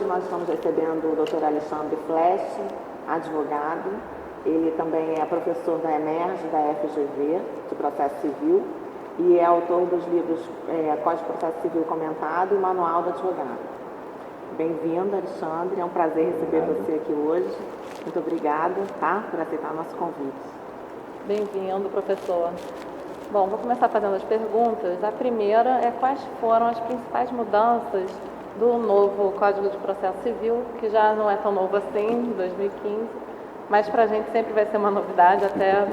nós estamos recebendo o Dr. Alexandre Flesch, advogado. Ele também é professor da EMERGE, da FGV, de Processo Civil, e é autor dos livros Código de Processo Civil Comentado e Manual do Advogado. Bem-vindo, Alexandre. É um prazer receber você aqui hoje. Muito obrigada, por aceitar o nosso convite. Bem-vindo, professor. Bom, vou começar fazendo as perguntas. A primeira é quais foram as principais mudanças do novo Código de Processo Civil, que já não é tão novo assim, 2015, mas para a gente sempre vai ser uma novidade, até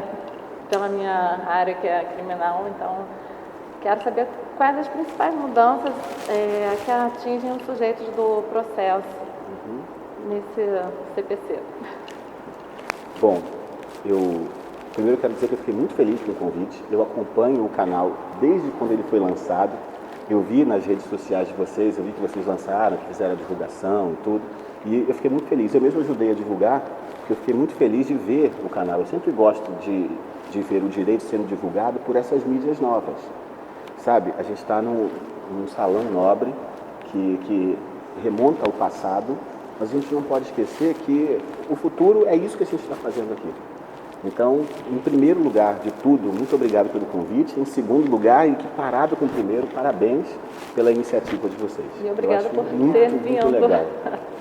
pela minha área que é criminal. Então, quero saber quais as principais mudanças que atingem os sujeitos do processo nesse CPC. Bom, primeiro quero dizer que eu fiquei muito feliz com o convite. Eu acompanho o canal desde quando ele foi lançado. Eu vi nas redes sociais de vocês, eu vi que vocês lançaram, que fizeram a divulgação e tudo. E eu fiquei muito feliz. Eu mesmo ajudei a divulgar, porque eu fiquei muito feliz de ver o canal. Eu sempre gosto de ver o direito sendo divulgado por essas mídias novas. Sabe, a gente está num salão nobre que remonta ao passado, mas a gente não pode esquecer que o futuro é isso que a gente está fazendo aqui. Então, em primeiro lugar de tudo, muito obrigado pelo convite. Em segundo lugar, e que parado com o primeiro, parabéns pela iniciativa de vocês. E obrigada por muito, ter muito vindo. legal.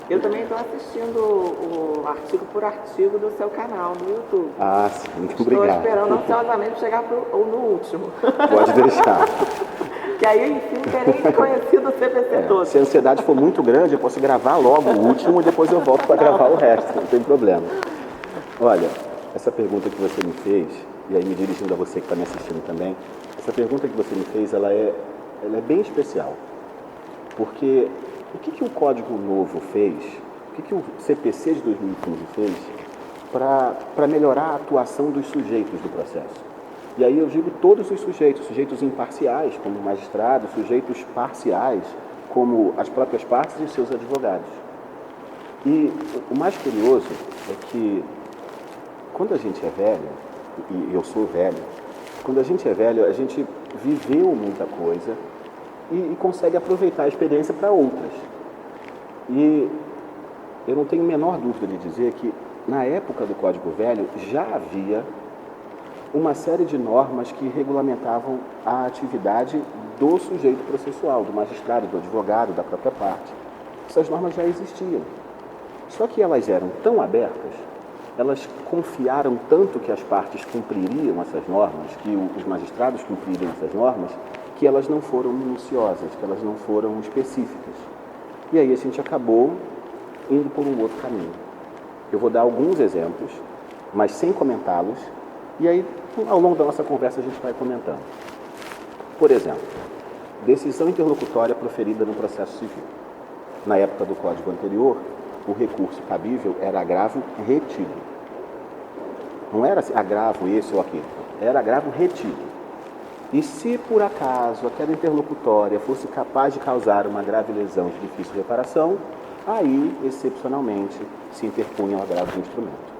Eu também estou assistindo o artigo por artigo do seu canal no YouTube. Ah, sim, muito obrigado. Estou esperando ansiosamente chegar no último. Pode deixar. Que aí, enfim, terei conhecido o CPC todo. Se a ansiedade for muito grande, eu posso gravar logo o último e depois eu volto para gravar o resto, não tem problema. Olha, essa pergunta que você me fez, e aí me dirigindo a você que está me assistindo também, essa pergunta que você me fez, ela é bem especial. Porque o que o Código Novo fez, o que o CPC de 2015 fez para melhorar a atuação dos sujeitos do processo? E aí eu digo todos os sujeitos imparciais, como magistrados, sujeitos parciais, como as próprias partes e seus advogados. E o mais curioso é que quando a gente é velho, e eu sou velho, quando a gente é velho, a gente viveu muita coisa e consegue aproveitar a experiência para outras. E eu não tenho a menor dúvida de dizer que na época do Código Velho já havia uma série de normas que regulamentavam a atividade do sujeito processual, do magistrado, do advogado, da própria parte. Essas normas já existiam. Só que elas eram tão abertas, elas confiaram tanto que as partes cumpririam essas normas, que os magistrados cumpririam essas normas, que elas não foram minuciosas, que elas não foram específicas. E aí a gente acabou indo por um outro caminho. Eu vou dar alguns exemplos, mas sem comentá-los, e aí ao longo da nossa conversa a gente vai comentando. Por exemplo, decisão interlocutória proferida no processo civil. Na época do Código anterior, o recurso cabível era agravo retido. Não era agravo esse ou aquele, era agravo retido. E se por acaso aquela interlocutória fosse capaz de causar uma grave lesão de difícil reparação, aí, excepcionalmente, se interpunha o agravo de instrumento.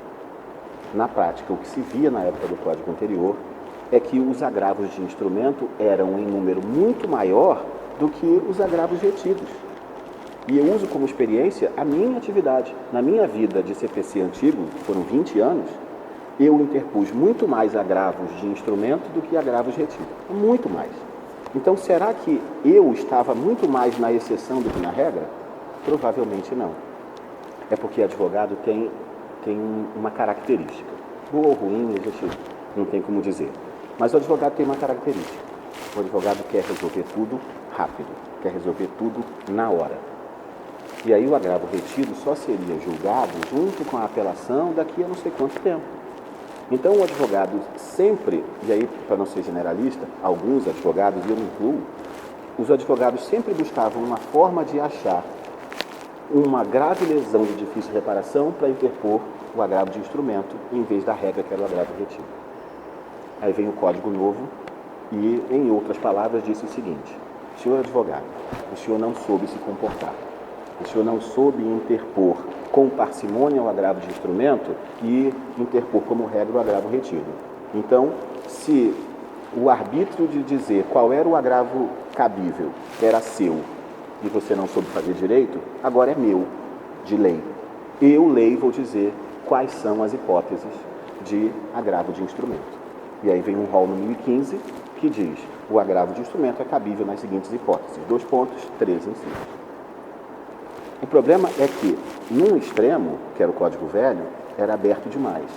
Na prática, o que se via na época do Código anterior é que os agravos de instrumento eram em número muito maior do que os agravos retidos. E eu uso como experiência a minha atividade. Na minha vida de CPC antigo, que foram 20 anos, eu interpus muito mais agravos de instrumento do que agravos retidos. Muito mais. Então, será que eu estava muito mais na exceção do que na regra? Provavelmente não. É porque advogado tem uma característica. Boa ou ruim, a gente não tem como dizer. Mas o advogado tem uma característica. O advogado quer resolver tudo rápido, quer resolver tudo na hora. E aí o agravo retido só seria julgado junto com a apelação daqui a não sei quanto tempo. Então o advogado sempre, e aí para não ser generalista, alguns advogados, e eu me incluo, os advogados sempre buscavam uma forma de achar uma grave lesão de difícil reparação para interpor o agravo de instrumento, em vez da regra que era o agravo retido. Aí vem o Código Novo e, em outras palavras, disse o seguinte: senhor advogado, o senhor não soube se comportar. O senhor não soube interpor com parcimônia o agravo de instrumento e interpor como regra o agravo retido. Então, se o arbítrio de dizer qual era o agravo cabível era seu e você não soube fazer direito, agora é meu. de lei. Eu, lei, vou dizer quais são as hipóteses de agravo de instrumento. E aí vem um rol no 1015 que diz: o agravo de instrumento é cabível nas seguintes hipóteses. 2 pontos, 3 incisos. O problema é que, num extremo, que era o Código Velho, era aberto demais.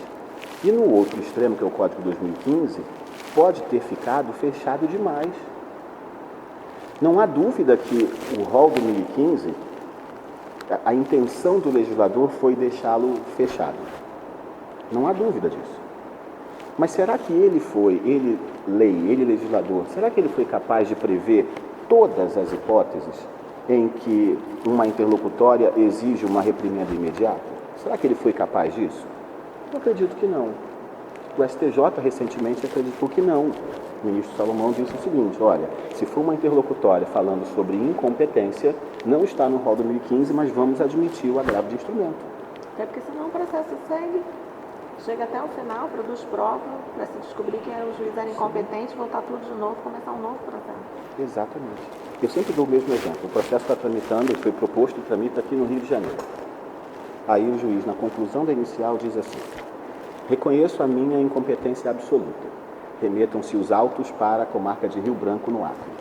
E no outro extremo, que é o Código 2015, pode ter ficado fechado demais. Não há dúvida que o rol do 2015, a intenção do legislador foi deixá-lo fechado. Não há dúvida disso. Mas será que ele legislador, será que ele foi capaz de prever todas as hipóteses em que uma interlocutória exige uma reprimenda imediata? Será que ele foi capaz disso? Eu acredito que não. O STJ recentemente acreditou que não. O ministro Salomão disse o seguinte: olha, se for uma interlocutória falando sobre incompetência, não está no rol 2015, mas vamos admitir o agravo de instrumento. Até porque senão o processo segue, chega até o final, produz prova, para se descobrir que o juiz era incompetente, voltar tudo de novo, começar um novo processo. Exatamente. Eu sempre dou o mesmo exemplo. O processo está tramitando, ele foi proposto e tramita aqui no Rio de Janeiro. Aí o juiz, na conclusão da inicial, diz assim: reconheço a minha incompetência absoluta. Remetam-se os autos para a comarca de Rio Branco, no Acre.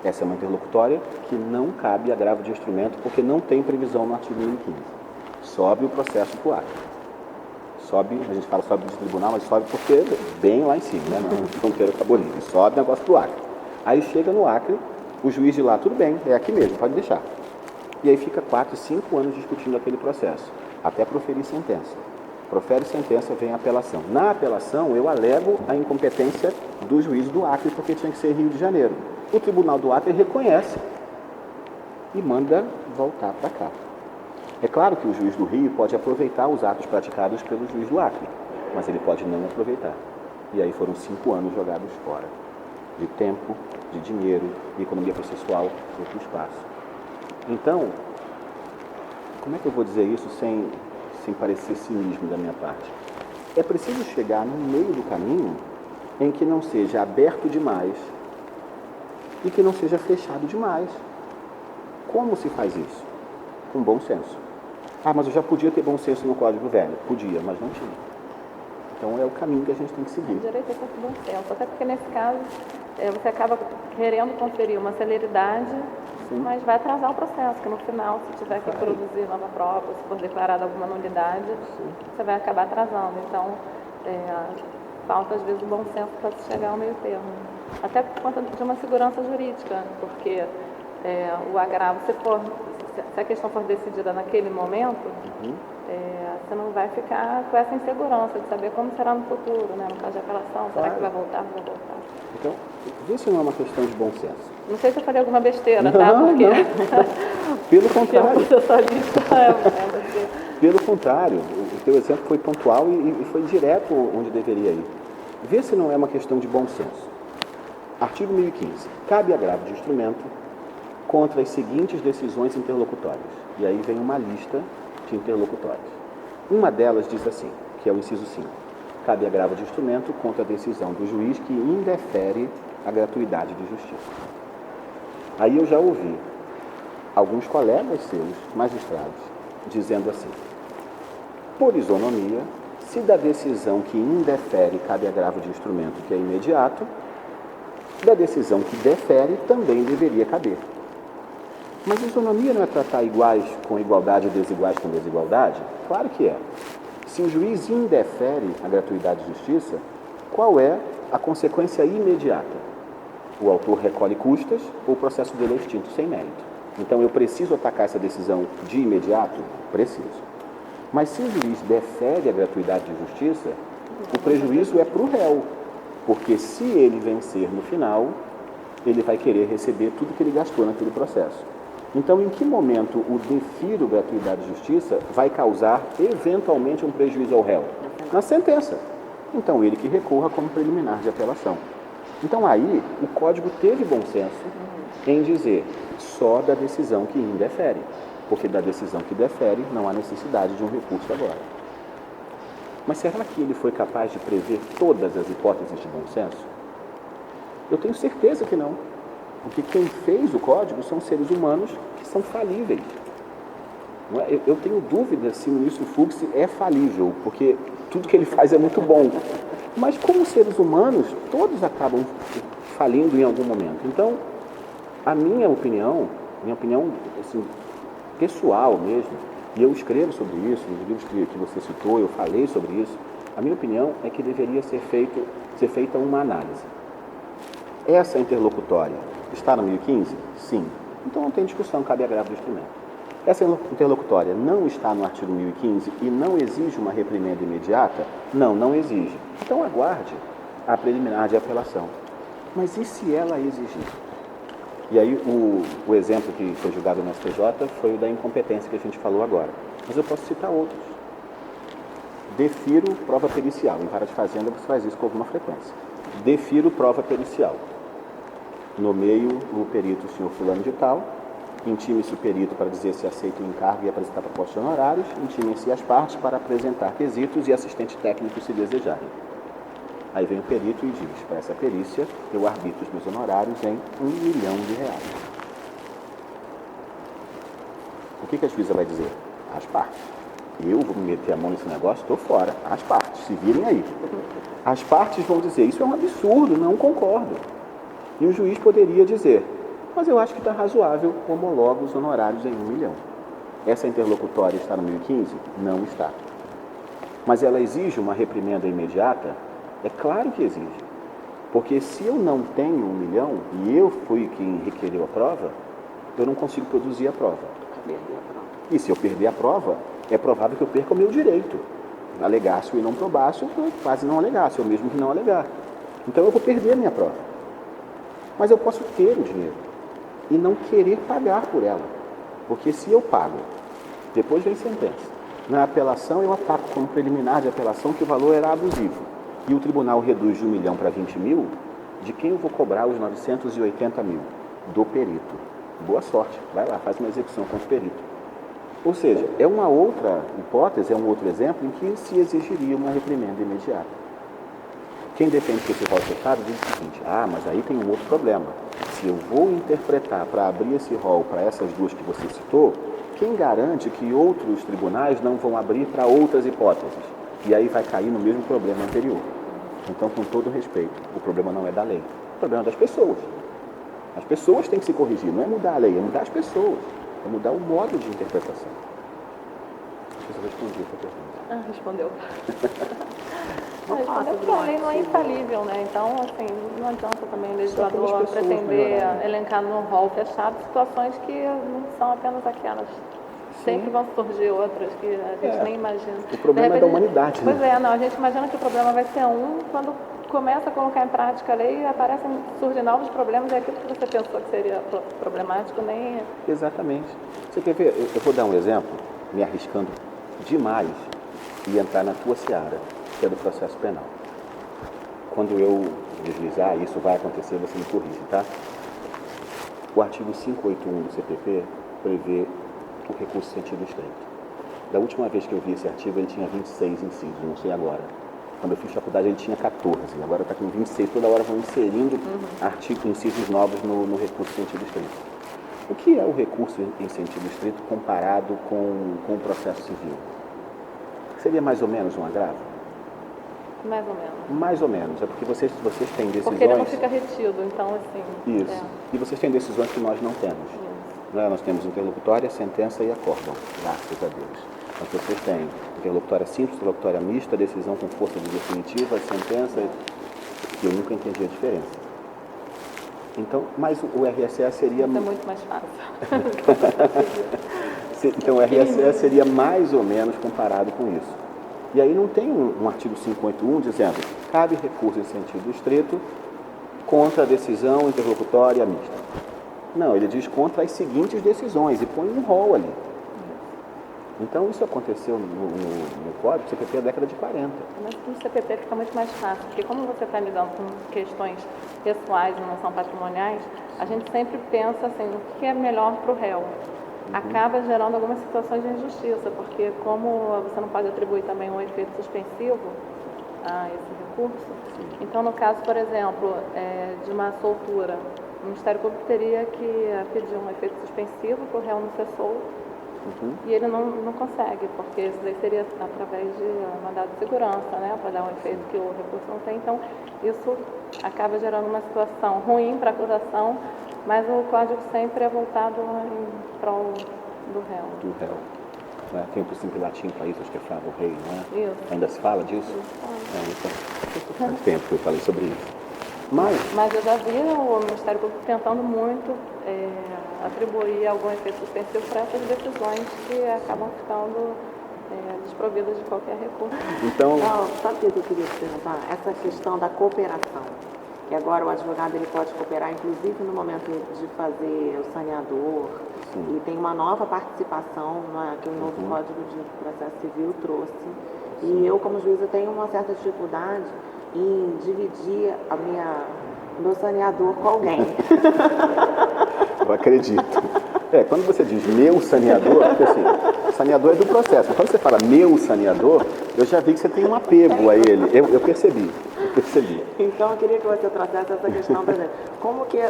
Essa é uma interlocutória que não cabe agravo de instrumento porque não tem previsão no artigo 1015. Sobe o processo para o Acre. Sobe, a gente fala sobe do tribunal, mas sobe porque bem lá em cima, né? Na fronteira com a Bolívia. Sobe o negócio para o Acre. Aí chega no Acre, o juiz de lá, tudo bem, é aqui mesmo, pode deixar. E aí fica 4, 5 anos discutindo aquele processo, até proferir sentença. Profere sentença, vem a apelação. Na apelação, eu alego a incompetência do juiz do Acre, porque tinha que ser Rio de Janeiro. O tribunal do Acre reconhece e manda voltar para cá. É claro que o juiz do Rio pode aproveitar os atos praticados pelo juiz do Acre, mas ele pode não aproveitar. E aí foram 5 anos jogados fora. De tempo, de dinheiro, de economia processual, outro espaço. Então, como é que eu vou dizer isso sem parecer cinismo da minha parte? É preciso chegar no meio do caminho em que não seja aberto demais e que não seja fechado demais. Como se faz isso? Com bom senso. Ah, mas eu já podia ter bom senso no Código Velho. Podia, mas não tinha. Então é o caminho que a gente tem que seguir. O direito é sempre bom senso, até porque nesse caso você acaba querendo conferir uma celeridade, sim, mas vai atrasar o processo, que no final, se tiver que produzir nova prova, se for declarada alguma nulidade, sim, você vai acabar atrasando. Então, falta às vezes o bom senso para se chegar ao meio termo. Até por conta de uma segurança jurídica, porque o agravo, se a questão for decidida naquele momento, você não vai ficar com essa insegurança de saber como será no futuro, né? No caso de apelação, será que vai voltar, não vai voltar? Então, vê se não é uma questão de bom senso. Não sei se eu falei alguma besteira, tá? Porque... Não. Pelo contrário. Pelo contrário, o teu exemplo foi pontual e foi direto onde deveria ir. Vê se não é uma questão de bom senso. Artigo 1015. Cabe agravo de instrumento contra as seguintes decisões interlocutórias. E aí vem uma lista de interlocutórias. Uma delas diz assim, que é o inciso 5. Cabe agravo de instrumento contra a decisão do juiz que indefere a gratuidade de justiça. Aí eu já ouvi alguns colegas seus, magistrados, dizendo assim: por isonomia, se da decisão que indefere cabe agravo de instrumento que é imediato, da decisão que defere também deveria caber. Mas isonomia não é tratar iguais com igualdade e desiguais com desigualdade? Claro que é. Se o juiz indefere a gratuidade de justiça, qual é a consequência imediata? O autor recolhe custas ou o processo dele é extinto sem mérito. Então eu preciso atacar essa decisão de imediato? Preciso. Mas se o juiz defere a gratuidade de justiça, o prejuízo é para o réu, porque se ele vencer no final, ele vai querer receber tudo que ele gastou naquele processo. Então, em que momento o defiro gratuidade de justiça vai causar, eventualmente, um prejuízo ao réu? Na sentença. Então, ele que recorra como preliminar de apelação. Então, aí, o Código teve bom senso em dizer só da decisão que indefere, porque da decisão que defere não há necessidade de um recurso agora. Mas será que ele foi capaz de prever todas as hipóteses de bom senso? Eu tenho certeza que não. Porque quem fez o código são seres humanos que são falíveis. Não é? Eu tenho dúvida se o ministro Fux é falível, porque tudo que ele faz é muito bom. Mas como seres humanos, todos acabam falindo em algum momento. Então, a minha opinião assim, pessoal mesmo, e eu escrevo sobre isso, nos livros que você citou, eu falei sobre isso, a minha opinião é que deveria ser feita uma análise. Essa interlocutória está no 1015? Sim. Então não tem discussão, cabe agravo do instrumento. Essa interlocutória não está no artigo 1015 e não exige uma reprimenda imediata? Não, não exige. Então aguarde a preliminar de apelação. Mas e se ela exigir? E aí o exemplo que foi julgado no STJ foi o da incompetência que a gente falou agora. Mas eu posso citar outros. Defiro prova pericial. Em vara de fazenda você faz isso com alguma frequência. Defiro prova pericial. Nomeio o perito, o senhor fulano de tal, intime-se o perito para dizer se aceita o encargo e apresentar propostas de honorários, intime-se as partes para apresentar quesitos e assistente técnico se desejarem. Aí vem o perito e diz, para essa perícia, eu arbitro os meus honorários em R$1 milhão. O que a juíza vai dizer? As partes. Eu vou me meter a mão nesse negócio, estou fora. As partes, se virem aí. As partes vão dizer, isso é um absurdo, não concordo. E o juiz poderia dizer, mas eu acho que está razoável, homologo os honorários em R$1 milhão. Essa interlocutória está no 1015? Não está. Mas ela exige uma reprimenda imediata? É claro que exige. Porque se eu não tenho R$1 milhão e eu fui quem requereu a prova, eu não consigo produzir a prova. E se eu perder a prova, é provável que eu perca o meu direito. Alegácio e não probaço, quase não alegácio, ou mesmo que não alegar. Então eu vou perder a minha prova. Mas eu posso ter o dinheiro e não querer pagar por ela. Porque se eu pago, depois vem sentença. Na apelação eu ataco como preliminar de apelação que o valor era abusivo. E o tribunal reduz de R$1 milhão para 20 mil, de quem eu vou cobrar os 980 mil? Do perito. Boa sorte, vai lá, faz uma execução contra o perito. Ou seja, é uma outra hipótese, é um outro exemplo em que se exigiria uma reprimenda imediata. Quem defende que esse rol fechado diz o seguinte, mas aí tem um outro problema. Se eu vou interpretar para abrir esse rol para essas duas que você citou, quem garante que outros tribunais não vão abrir para outras hipóteses? E aí vai cair no mesmo problema anterior. Então, com todo respeito, o problema não é da lei, o problema é das pessoas. As pessoas têm que se corrigir, não é mudar a lei, é mudar as pessoas, é mudar o modo de interpretação. Não sei se eu respondi a sua pergunta. Respondeu. Porque a lei não é infalível, né? Então, assim, não adianta também o legislador pretender elencar num rol fechado situações que não são apenas aquelas. Sempre vão surgir outras que a gente nem imagina. O problema é da humanidade, né? Pois é, não, a gente imagina que o problema vai ser quando começa a colocar em prática a lei, surgem novos problemas e aquilo que você pensou que seria problemático nem... Exatamente. Você quer ver? Eu vou dar um exemplo, me arriscando demais e entrar na tua seara, que é do processo penal. Quando eu deslizar, isso vai acontecer, você me corrige, tá? O artigo 581 do CPP prevê o recurso sentido estreito. Da última vez que eu vi esse artigo, ele tinha 26 incisos, não sei agora. Quando eu fiz faculdade, ele tinha 14, agora está com 26. Toda hora vão inserindo incisos novos no recurso sentido estreito. O que é o recurso em sentido estreito comparado com o processo civil? Seria mais ou menos um agravo? Mais ou menos. Mais ou menos. É porque vocês têm decisões... Porque ele não fica retido, então assim... Isso. E vocês têm decisões que nós não temos. Nós temos interlocutória, sentença e acórdão, graças a Deus. Mas vocês têm interlocutória simples, interlocutória mista, decisão com força de definitiva, sentença, que eu nunca entendi a diferença. Então, mas o RSE seria... Isso é muito mais fácil. Então, o RSE seria mais ou menos comparado com isso. E aí não tem um artigo 581 dizendo cabe recurso em sentido estreito contra a decisão interlocutória mista. Não, ele diz contra as seguintes decisões e põe um rol ali. Então, isso aconteceu no Código CPP da década de 40. Mas no CPP fica muito mais fácil, porque como você está lidando com questões pessoais e não são patrimoniais, a gente sempre pensa assim, o que é melhor para o réu. Acaba gerando algumas situações de injustiça, porque como você não pode atribuir também um efeito suspensivo a esse recurso, então no caso, por exemplo, de uma soltura, o Ministério Público teria que pedir um efeito suspensivo para o réu não ser solto e ele não consegue, porque isso daí seria através de mandado de segurança, né, para dar um efeito que o recurso não tem. Então, isso acaba gerando uma situação ruim para a acusação, mas o código sempre é voltado em prol do réu. Do réu. Né? Tem um princípio latim para isso, acho que é Flávio Rei, não é? Isso. Ainda se fala disso? Então, faz tempo que eu falei sobre isso. Mas eu já vi o Ministério Público tentando muito atribuir algum efeito suspensivo para essas decisões que acabam ficando desprovidas de qualquer recurso. Então, Não, sabe o que eu queria te perguntar? Essa questão da cooperação, que agora o advogado ele pode cooperar, inclusive no momento de fazer o saneador, e tem uma nova participação, né, que o novo Código de Processo Civil trouxe. E eu, como juíza, tenho uma certa dificuldade em dividir o meu saneador com alguém. eu acredito. Quando você diz meu saneador, porque assim, saneador é do processo. Quando você fala meu saneador, eu já vi que você tem um apego a ele. Eu percebi. Então, eu queria que você trouxesse essa questão para gente. Como que...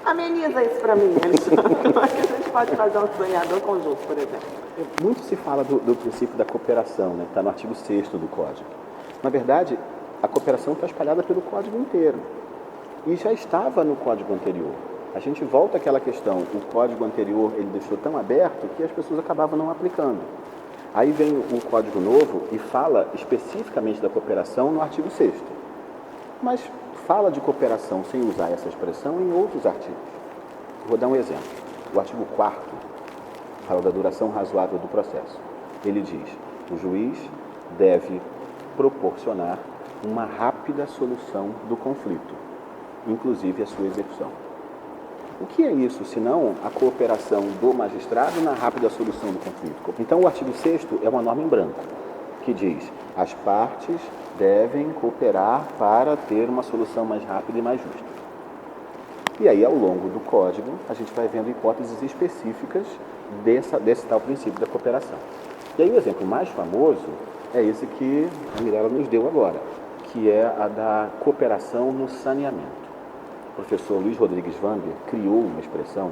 Ameniza isso para mim, Alexandre. Como é que a gente pode fazer um saneador conjunto, por exemplo? Muito se fala do princípio da cooperação, né, que está no artigo 6º do Código. Na verdade, a cooperação está espalhada pelo Código inteiro. E já estava no Código anterior. A gente volta àquela questão, o Código anterior ele deixou tão aberto que as pessoas acabavam não aplicando. Aí vem o Código novo e fala especificamente da cooperação no artigo 6º. Mas fala de cooperação sem usar essa expressão em outros artigos. Vou dar um exemplo. O artigo 4º fala da duração razoável do processo. Ele diz, o juiz deve proporcionar uma rápida solução do conflito, inclusive a sua execução. O que é isso, senão a cooperação do magistrado na rápida solução do conflito? Então, o artigo 6º é uma norma em branco, que diz, as partes devem cooperar para ter uma solução mais rápida e mais justa. E aí, ao longo do Código, a gente vai vendo hipóteses específicas desse tal princípio da cooperação. E aí, o exemplo mais famoso é esse que a Mirella nos deu agora, que é a da cooperação no saneamento. O professor Luiz Rodrigues Wander criou uma expressão,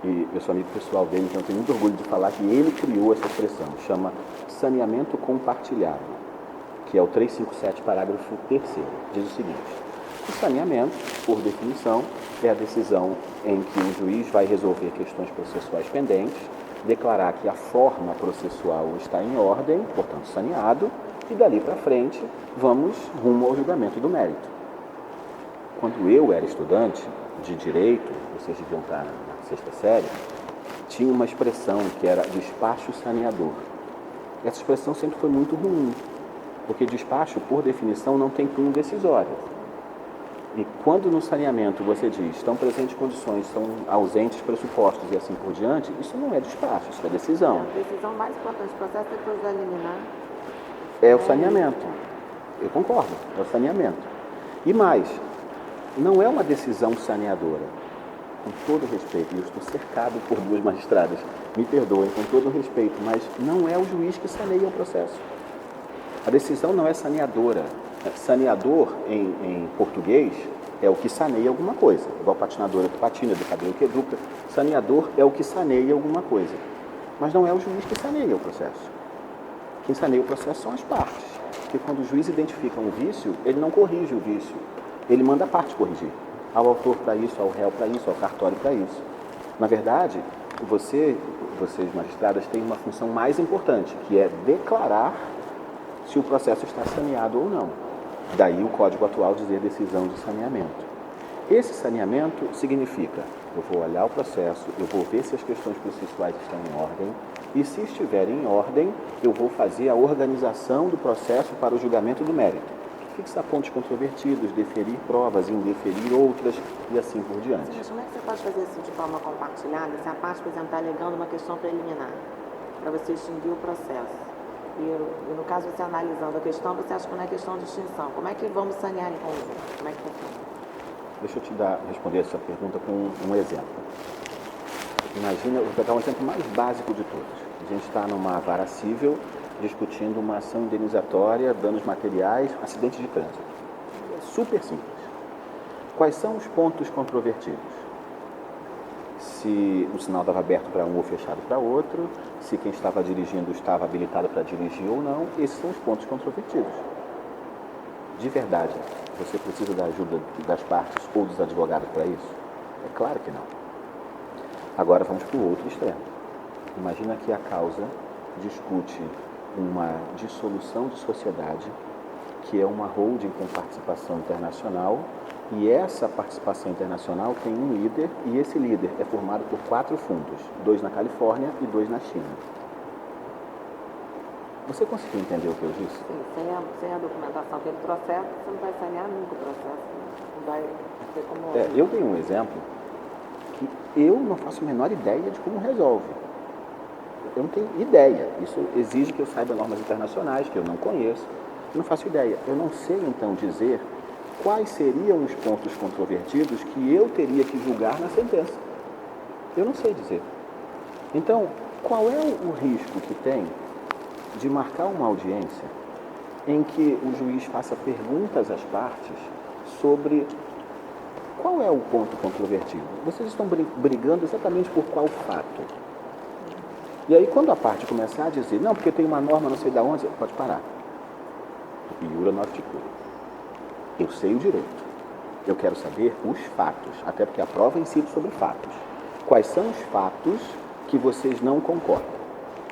e eu sou amigo pessoal dele, então eu tenho muito orgulho de falar que ele criou essa expressão, chama saneamento compartilhado, que é o 357, parágrafo 3º. Diz o seguinte, o saneamento, por definição, é a decisão em que o juiz vai resolver questões processuais pendentes, declarar que a forma processual está em ordem, portanto saneado, e dali para frente vamos rumo ao julgamento do mérito. Quando eu era estudante de Direito, vocês deviam estar na 6ª série, tinha uma expressão que era despacho saneador. Essa expressão sempre foi muito ruim, porque despacho, por definição, não tem cunho decisório. E quando no saneamento você diz estão presentes condições, são ausentes pressupostos e assim por diante, isso não é despacho, isso é decisão. A decisão mais importante do processo depois da liminar é o saneamento. Eu concordo, é o saneamento. E mais, não é uma decisão saneadora. Com todo respeito, e eu estou cercado por duas magistradas, me perdoem, com todo respeito, mas não é o juiz que saneia o processo. A decisão não é saneadora. Saneador, em português, é o que saneia alguma coisa. Igual patinadora que patina, educador que educa. Saneador é o que saneia alguma coisa. Mas não é o juiz que saneia o processo. Quem saneia o processo são as partes. Porque quando o juiz identifica um vício, ele não corrige o vício. Ele manda a parte corrigir. Ao autor para isso, ao réu para isso, ao cartório para isso. Na verdade, vocês magistradas têm uma função mais importante, que é declarar se o processo está saneado ou não. Daí o Código atual dizer decisão de saneamento. Esse saneamento significa, eu vou olhar o processo, eu vou ver se as questões processuais estão em ordem, e se estiverem em ordem, eu vou fazer a organização do processo para o julgamento do mérito. Fixar pontos controvertidos, deferir provas, indeferir outras e assim por diante. Mas como é que você pode fazer isso de forma compartilhada se a parte, por exemplo, está alegando uma questão preliminar para você extinguir o processo? E no caso, você analisando a questão, você acha que não é questão de extinção. Como é que vamos sanear em conjunto? Como é que funciona? Deixa eu te responder essa pergunta com um exemplo. Imagina, eu vou pegar um exemplo mais básico de todos. A gente está numa vara civil discutindo uma ação indenizatória, danos materiais, acidente de trânsito. É super simples. Quais são os pontos controvertidos? se o sinal estava aberto para um ou fechado para outro, se quem estava dirigindo estava habilitado para dirigir ou não. Esses são os pontos controvertidos. De verdade, você precisa da ajuda das partes ou dos advogados para isso? É claro que não. Agora vamos para o outro extremo. Imagina que a causa discute uma dissolução de sociedade, que é uma holding com participação internacional, e essa participação internacional tem um líder, e esse líder é formado por 4 fundos, 2 na Califórnia e 2 na China. Você conseguiu entender o que eu disse? Sim, sem a documentação que ele trouxer, você não vai sanear nunca o processo. Não vai ter como... Eu dei um exemplo que eu não faço a menor ideia de como resolve. Eu não tenho ideia. Isso exige que eu saiba normas internacionais, que eu não conheço. Eu não faço ideia. Eu não sei, então, dizer quais seriam os pontos controvertidos que eu teria que julgar na sentença. Eu não sei dizer. Então, qual é o risco que tem de marcar uma audiência em que o juiz faça perguntas às partes sobre qual é o ponto controvertido? Vocês estão brigando exatamente por qual fato? E aí, quando a parte começar a dizer, não, porque tem uma norma não sei de onde, pode parar. Iura Norticura. Eu sei o direito. Eu quero saber os fatos, até porque a prova incide sobre fatos. Quais são os fatos que vocês não concordam?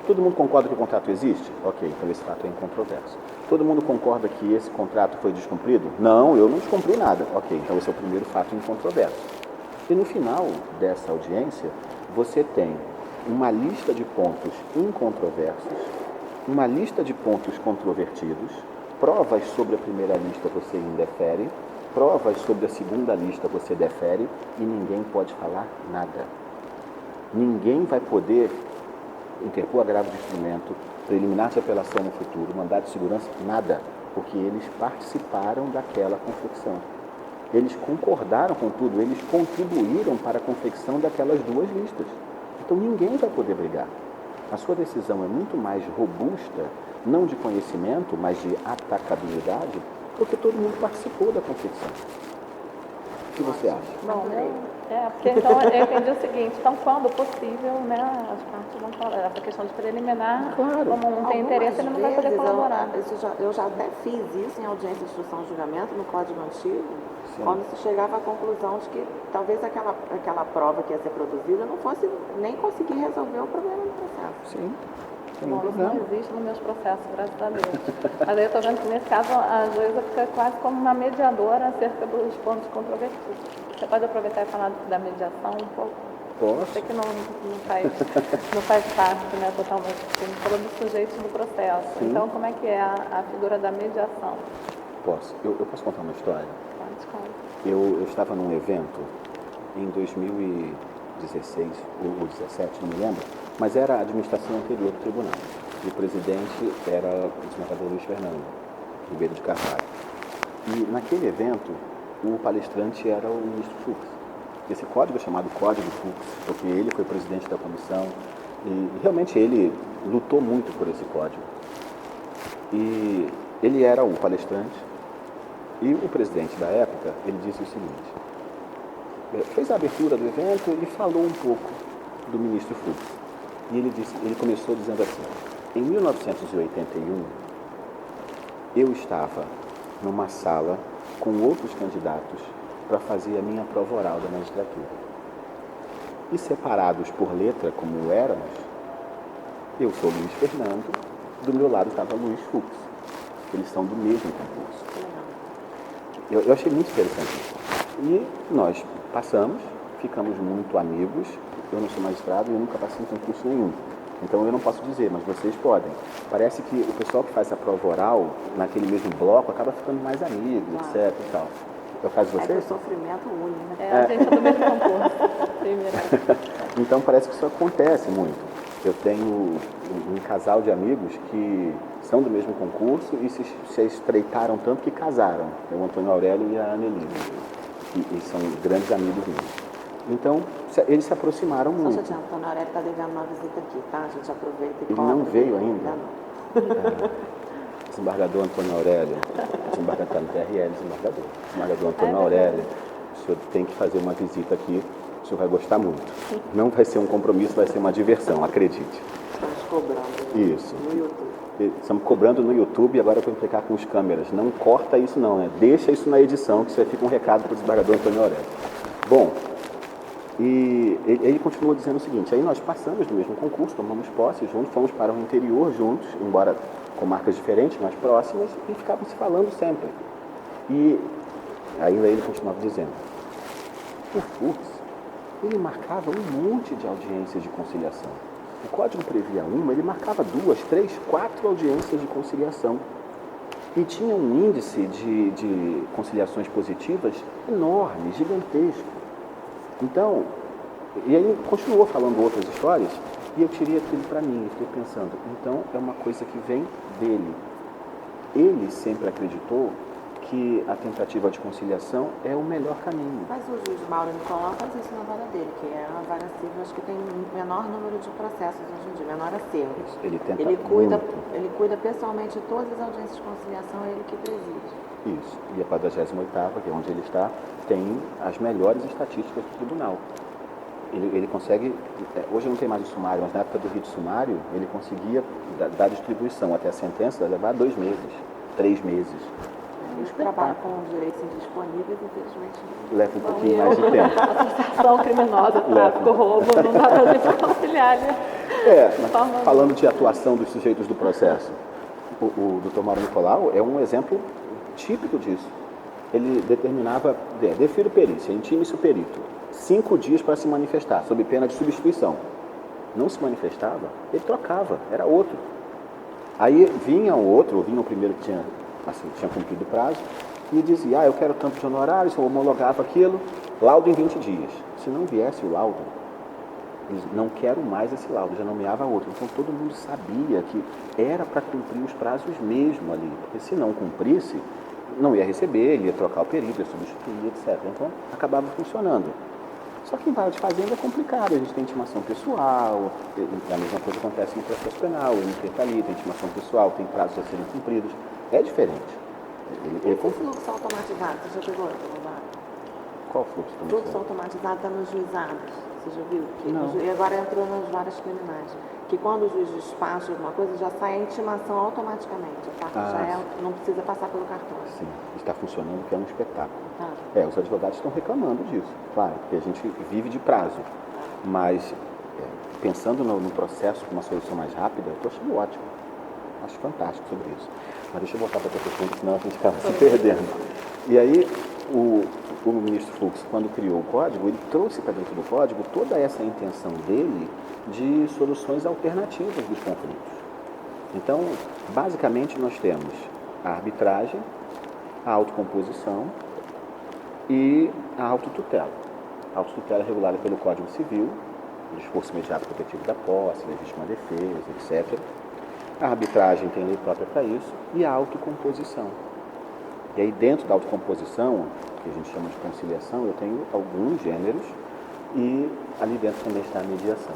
Todo mundo concorda que o contrato existe? Ok, então esse fato é incontroverso. Todo mundo concorda que esse contrato foi descumprido? Não, eu não descumpri nada. Ok, então esse é o primeiro fato incontroverso. E no final dessa audiência, você tem uma lista de pontos incontroversos, uma lista de pontos controvertidos, provas sobre a primeira lista você indefere, provas sobre a segunda lista você defere e ninguém pode falar nada. Ninguém vai poder interpor agravo de instrumento, preliminar de apelação no futuro, mandado de segurança, nada, porque eles participaram daquela confecção. Eles concordaram com tudo, eles contribuíram para a confecção daquelas 2 listas. Então ninguém vai poder brigar. A sua decisão é muito mais robusta, não de conhecimento, mas de atacabilidade, porque todo mundo participou da confecção. O que você acha? Bom, porque então eu entendi o seguinte, então quando possível, né, as partes vão falar, essa questão de preliminar, Claro. como não tem interesse, ele não vai poder colaborar. Eu já até fiz isso em audiência de instrução e julgamento no Código Antigo, Sim. quando se chegava à conclusão de que talvez aquela prova que ia ser produzida não fosse nem conseguir resolver o problema do processo. Sim. Bom, isso não existe nos meus processos, graças a Deus. Mas aí eu estou vendo que nesse caso a juíza fica quase como uma mediadora acerca dos pontos controvertidos. Você pode aproveitar e falar da mediação um pouco? Posso? Sei que não faz parte, né, totalmente, porque você falou do sujeito do processo. Sim. Então, como é que é a figura da mediação? Posso. Eu posso contar uma história? Pode contar. Eu estava num evento em 2016 ou 2017, não me lembro, mas era a administração anterior do tribunal. E o presidente era o desembargador Luiz Fernando Ribeiro de Carvalho. E naquele evento, o palestrante era o ministro Fux. Esse código é chamado Código Fux, porque ele foi presidente da comissão e realmente ele lutou muito por esse código. E ele era o palestrante e o presidente da época, ele disse o seguinte, fez a abertura do evento e falou um pouco do ministro Fux. E ele começou dizendo assim, em 1981, eu estava numa sala com outros candidatos para fazer a minha prova oral da magistratura. E separados por letra, como éramos, eu sou Luiz Fernando, do meu lado estava Luiz Fux. Eles são do mesmo concurso. Eu achei muito interessante isso. E nós passamos, ficamos muito amigos. Eu não sou magistrado e eu nunca passei em concurso nenhum. Então eu não posso dizer, mas vocês podem. Parece que o pessoal que faz a prova oral, naquele mesmo bloco, acaba ficando mais amigo, etc. E tal. É o caso de É que vocês? o sofrimento une, né? A gente é do mesmo concurso. Primeiro. Então parece que isso acontece muito. Eu tenho um casal de amigos que são do mesmo concurso e se estreitaram tanto que casaram. É o Antônio Aurélio e a Anelina. E são grandes amigos meus. Então, eles se aproximaram muito. Só chateado, Antônio Aurélio está devendo uma visita aqui, tá? A gente aproveita e Ele cobra. não veio ainda? Não. Desembargador Antônio Aurélio, desembargador no TRL, desembargador Antônio Aurélio, o senhor tem que fazer uma visita aqui, O senhor vai gostar muito. Não vai ser um compromisso, vai ser uma diversão, acredite. Estamos cobrando. Isso. No YouTube. Estamos cobrando no YouTube e agora eu vou implicar com os câmeras. Não corta isso não, né? Deixa isso na edição, que isso aí fica um recado para o desembargador Antônio Aurélio. Bom, e ele continua dizendo o seguinte, aí nós passamos no mesmo concurso, tomamos posse juntos, fomos para o interior juntos, embora com marcas diferentes, mas próximas, e ficávamos se falando sempre. E ainda ele continuava dizendo, o Fux, ele marcava um monte de audiências de conciliação. O código previa uma, ele marcava 2, 3, 4 audiências de conciliação. E tinha um índice de conciliações positivas enorme, gigantesco. Então, e aí continuou falando outras histórias, e eu tirei aquilo para mim, e fiquei pensando, então é uma coisa que vem dele. Ele sempre acreditou que a tentativa de conciliação é o melhor caminho. Mas o juiz Mauro Nicolau faz isso na vara dele, que é a vara civil, acho que tem menor número de processos hoje em dia, menor acertos. Ele tenta Ele cuida pessoalmente de todas as audiências de conciliação, é ele que preside. Isso. E a 48ª, que é onde ele está, tem as melhores estatísticas do tribunal. Ele consegue, hoje não tem mais o sumário, mas na época do rito sumário, ele conseguia dar distribuição até a sentença, levar 2 meses, 3 meses. Os que trabalham com direitos indisponíveis, infelizmente, leva um pouquinho mais de tempo. Associação criminosa, tráfico, roubo, não dá pra gente conciliar, né? Mas falando de atuação dos sujeitos do processo, o Dr. Mauro Nicolau é um exemplo típico disso. Ele determinava, defiro perícia, intime-se o perito, 5 dias para se manifestar, sob pena de substituição. Não se manifestava, ele trocava, era outro. Aí vinha o outro, ou vinha o primeiro que tinha cumprido o prazo, e dizia, eu quero tanto de honorários, eu homologava aquilo, laudo em 20 dias. Se não viesse o laudo, eles não quero mais esse laudo, já nomeava outro. Então todo mundo sabia que era para cumprir os prazos mesmo ali, porque se não cumprisse, não ia receber, ele ia trocar o perito, ia substituir, etc. Então acabava funcionando. Só que em vara de fazenda é complicado, a gente tem intimação pessoal, a mesma coisa acontece no processo penal, ele está ali, tem intimação pessoal, tem prazos a serem cumpridos, é diferente. E o fluxo automatizado, você já pegou? Qual fluxo automatizado? O fluxo automatizado está nos juizados, você já viu? Não. E agora entrou nas varas criminais. Que quando o juiz despacha alguma coisa, já sai a intimação automaticamente. A carta não precisa passar pelo cartório. Sim, está funcionando, que é um espetáculo. Os advogados estão reclamando disso, claro, porque a gente vive de prazo. Mas, pensando no processo com uma solução mais rápida, eu estou achando ótimo. Acho fantástico sobre isso. Mas deixa eu voltar para a tua pergunta, senão a gente acaba se perdendo. E aí, o ministro Fux, quando criou o código, ele trouxe para dentro do código toda essa intenção dele de soluções alternativas dos conflitos. Então, basicamente, nós temos a arbitragem, a autocomposição e a autotutela. A autotutela é regulada pelo Código Civil, o esforço imediato protetivo da posse, legítima defesa, etc. A arbitragem tem lei própria para isso e a autocomposição. E aí, dentro da autocomposição, que a gente chama de conciliação, eu tenho alguns gêneros e ali dentro também está a mediação.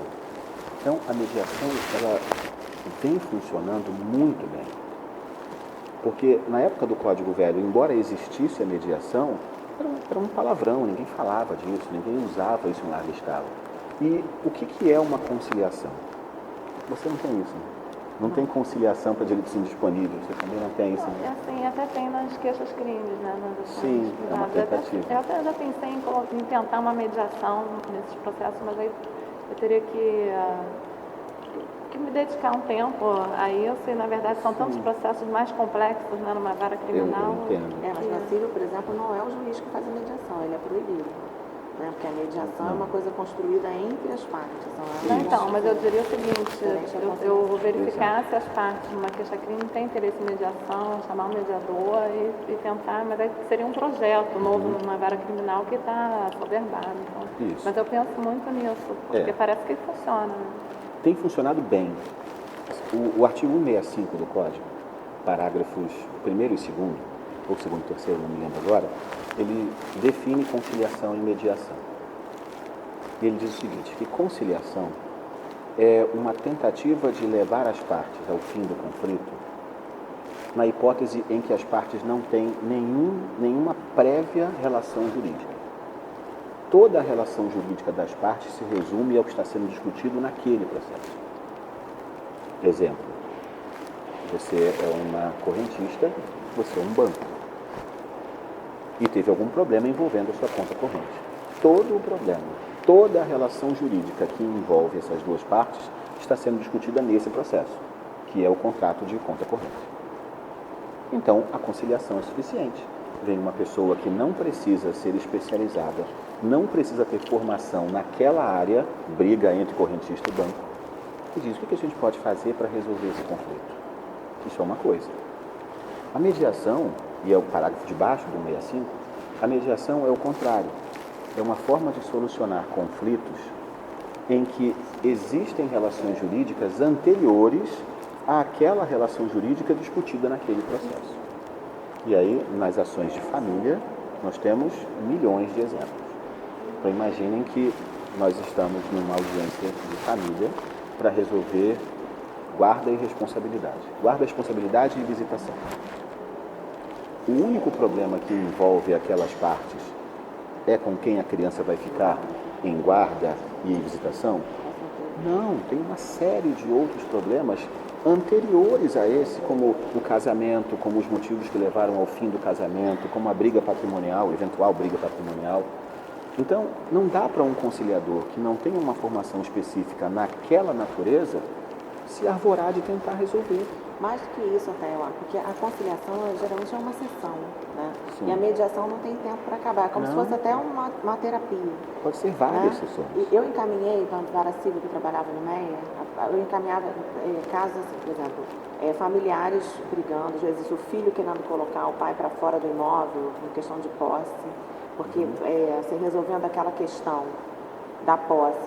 Então, a mediação, ela vem funcionando muito bem. Porque na época do Código Velho, embora existisse a mediação, era um palavrão, ninguém falava disso, ninguém usava isso em larga escala. E o que é uma conciliação? Você não tem isso, né? Não tem conciliação para direitos indisponíveis, você também não tem isso, né? Assim, até tem nas queixas-crimes, né? Sim, é uma tentativa. Eu até já pensei em tentar uma mediação nesses processos, mas aí eu teria que me dedicar um tempo a isso, e na verdade são tantos processos mais complexos, né, numa vara criminal. Eu entendo. Mas na civil, por exemplo, não é o juiz que faz a mediação, ele é proibido. Né? Porque a mediação é uma coisa construída entre as partes. Então, mas eu diria o seguinte, eu vou verificar se as partes de uma queixa-crime têm interesse em mediação, chamar um mediador e tentar, mas aí seria um projeto novo numa vara criminal que está soberbado. Então. Isso. Mas eu penso muito nisso, porque parece que funciona. Né? Tem funcionado bem. O artigo 165 do Código, parágrafos 1º e 2º, ou 2º e 3º, não me lembro agora, ele define conciliação e mediação. E ele diz o seguinte, que conciliação é uma tentativa de levar as partes ao fim do conflito na hipótese em que as partes não têm nenhuma prévia relação jurídica. toda a relação jurídica das partes se resume ao que está sendo discutido naquele processo. Exemplo, você é uma correntista, você é um banco. E teve algum problema envolvendo a sua conta corrente. Todo o problema, toda a relação jurídica que envolve essas duas partes está sendo discutida nesse processo, que é o contrato de conta corrente. Então, a conciliação é suficiente. Vem uma pessoa que não precisa ser especializada, não precisa ter formação naquela área, briga entre correntista e banco, e diz: o que a gente pode fazer para resolver esse conflito? Isso é uma coisa. A mediação, e é o parágrafo de baixo do 65, a mediação é o contrário. É uma forma de solucionar conflitos em que existem relações jurídicas anteriores àquela relação jurídica discutida naquele processo. E aí, nas ações de família, nós temos milhões de exemplos. Então, imaginem que nós estamos numa audiência de família para resolver guarda e responsabilidade. Guarda, responsabilidade e visitação. O único problema que envolve aquelas partes é com quem a criança vai ficar em guarda e visitação? Não, tem uma série de outros problemas anteriores a esse, como o casamento, como os motivos que levaram ao fim do casamento, como a briga patrimonial, eventual briga patrimonial. Então, não dá para um conciliador que não tenha uma formação específica naquela natureza se arvorar de tentar resolver. Mais do que isso até, porque a conciliação geralmente é uma sessão, né? Sim. E a mediação não tem tempo para acabar, é como se fosse até uma terapia. Pode ser várias né? sessões. E eu encaminhei, para a vara civil que eu trabalhava no MEIA, eu encaminhava casos, assim, por exemplo, familiares brigando, às vezes o filho querendo colocar o pai para fora do imóvel, em questão de posse, porque assim, resolvendo aquela questão da posse,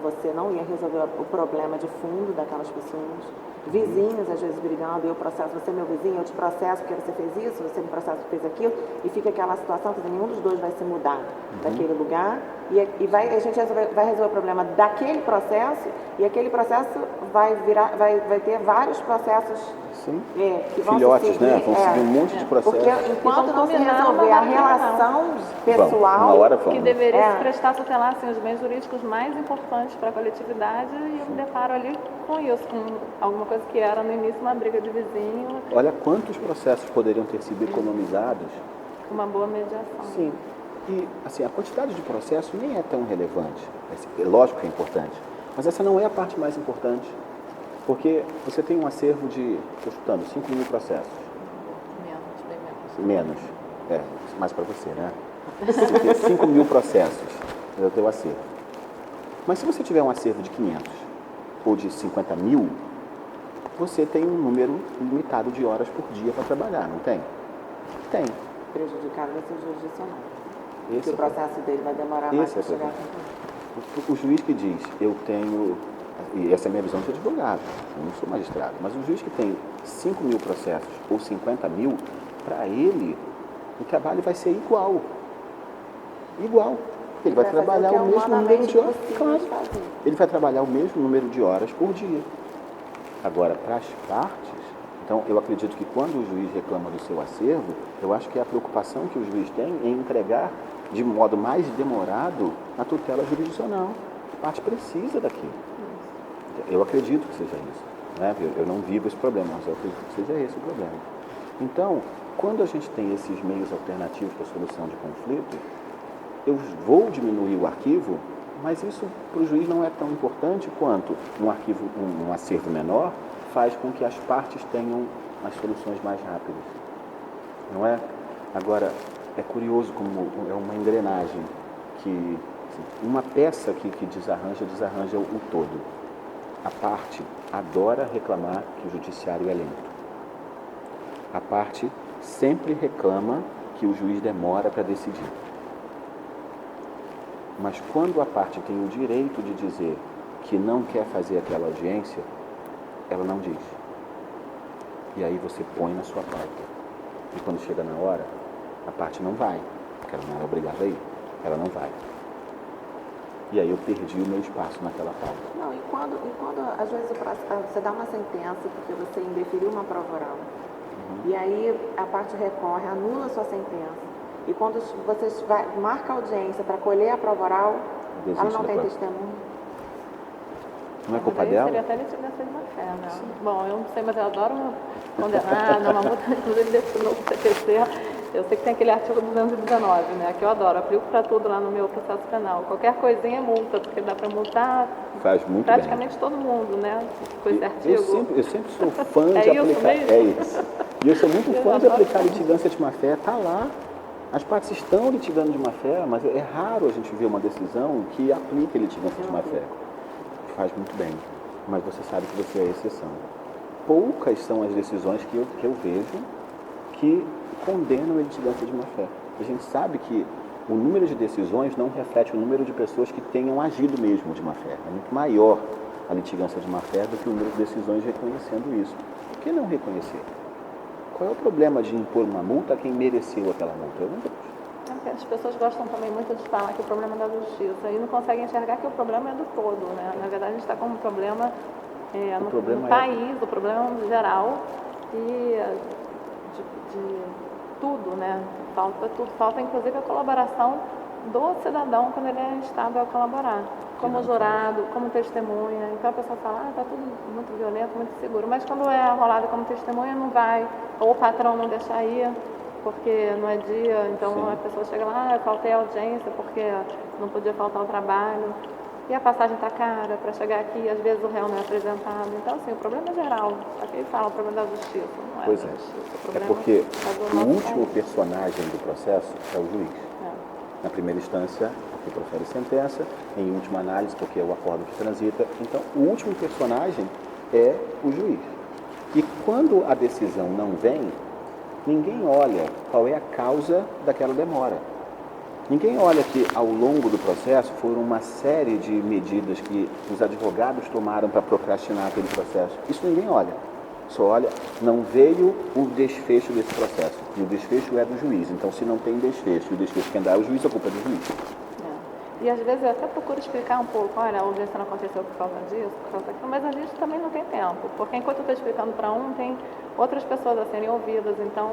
você não ia resolver o problema de fundo daquelas pessoas. Vizinhos, às vezes, brigando, eu processo, você é meu vizinho, eu te processo porque você fez isso, você me processa porque fez aquilo, e fica aquela situação que nenhum dos dois vai se mudar daquele lugar, e a gente vai resolver o problema daquele processo, e aquele processo vai ter vários processos. Sim. Que vão filhotes, seguir, né? Vão seguir um monte de processos. Porque enquanto não se resolver a relação pessoal, que deveria se prestar tutelar assim, os bens jurídicos mais importantes para a coletividade, e eu me deparo ali com isso, com alguma coisa que era no início uma briga de vizinho. Olha quantos processos poderiam ter sido economizados. Uma boa mediação. Sim. E, assim, a quantidade de processo nem é tão relevante. É lógico que é importante, mas essa não é a parte mais importante. Porque você tem um acervo de, estou chutando, 5.000 processos. Menos, bem menos. Menos. Mais para você, né? Você tem 5.000 processos é o teu acervo. Mas se você tiver um acervo de 500 ou de 50.000, você tem um número limitado de horas por dia para trabalhar, não tem? Tem. Prejudicado vai ser jurisdicional. Esse o processo dele vai demorar mais para chegar. O juiz que diz, eu tenho, e essa é a minha visão de advogado, eu não sou magistrado, mas o juiz que tem 5.000 processos ou 50.000, para ele, o trabalho vai ser igual. Igual. Ele vai trabalhar o mesmo número de horas. Claro. Ele vai trabalhar o mesmo número de horas por dia. Agora, para as partes, então eu acredito que quando o juiz reclama do seu acervo, eu acho que é a preocupação que o juiz tem em entregar de modo mais demorado a tutela jurisdicional. A parte precisa daquilo. Eu acredito que seja isso. Né? Eu não vivo esse problema, mas eu acredito que seja esse o problema. Então, quando a gente tem esses meios alternativos para a solução de conflito, eu vou diminuir o arquivo, mas isso para o juiz não é tão importante quanto um acervo menor faz com que as partes tenham as soluções mais rápidas. Não é? Agora, é curioso como é uma engrenagem que, assim, uma peça que desarranja o todo. A parte adora reclamar que o judiciário é lento. A parte sempre reclama que o juiz demora para decidir. Mas quando a parte tem o direito de dizer que não quer fazer aquela audiência, ela não diz. E aí você põe na sua pauta. E quando chega na hora, a parte não vai, porque ela não é obrigada a ir. Ela não vai. E aí eu perdi o meu espaço naquela pauta. Não, e quando às vezes você dá uma sentença porque você indeferiu uma prova oral, e aí a parte recorre, anula a sua sentença, E quando vocês marcam audiência para colher a prova oral, Desiste ela não da tem prova. testemunha. Não é culpa Daí dela? seria até litigância de má fé, né? Bom, eu não sei, mas eu adoro condenar, uma multa, inclusive desse novo CPC. Eu sei que tem aquele artigo 219, né? Que eu adoro, aplico para tudo lá no meu processo penal. Qualquer coisinha é multa, porque dá para multar Faz muito praticamente todo mundo, né? Com esse artigo. Eu sempre sou fã É de isso aplicar. mesmo? É isso. E eu sou muito Eu fã de adoro aplicar litigância de má fé. Está lá. As partes estão litigando de má fé, mas é raro a gente ver uma decisão que aplique litigância de má fé. Faz muito bem. Mas você sabe que você é a exceção. Poucas são as decisões que eu vejo que condenam a litigância de má fé. A gente sabe que o número de decisões não reflete o número de pessoas que tenham agido mesmo de má fé. É muito maior a litigância de má fé do que o número de decisões reconhecendo isso. Por que não reconhecer? Qual é o problema de impor uma multa a quem mereceu aquela multa? Eu não vejo. As pessoas gostam também muito de falar que o problema é da justiça e não conseguem enxergar que o problema é do todo, né? Na verdade, a gente está com um problema no país, o problema geral e de tudo, né? Falta tudo, falta inclusive a colaboração do cidadão quando ele é instado a colaborar, como jurado, como testemunha. Então a pessoa fala, está tudo muito violento, muito seguro, mas quando é arrolado como testemunha não vai, ou o patrão não deixa ir, porque não é dia, então a pessoa chega lá, eu faltei a audiência porque não podia faltar o trabalho, e a passagem está cara para chegar aqui, às vezes o réu não é apresentado. Então, assim, o problema é geral, só que ele fala o problema da justiça, não é Pois da é. justiça. O É problema porque é do o nosso último país. personagem do processo é o juiz. É. Na primeira instância, porque profere sentença, em última análise, porque é o acordo que transita. Então, o último personagem é o juiz. E quando a decisão não vem, ninguém olha qual é a causa daquela demora. Ninguém olha que ao longo do processo foram uma série de medidas que os advogados tomaram para procrastinar aquele processo. Isso ninguém olha. Só olha, não veio o desfecho desse processo. E o desfecho é do juiz. Então, se não tem desfecho e o desfecho quem dá é o juiz, a culpa é do juiz. E às vezes eu até procuro explicar um pouco, olha, a audiência não aconteceu por causa disso, por causa daquilo, mas a gente também não tem tempo, porque enquanto eu estou explicando para um, tem outras pessoas a serem ouvidas, então,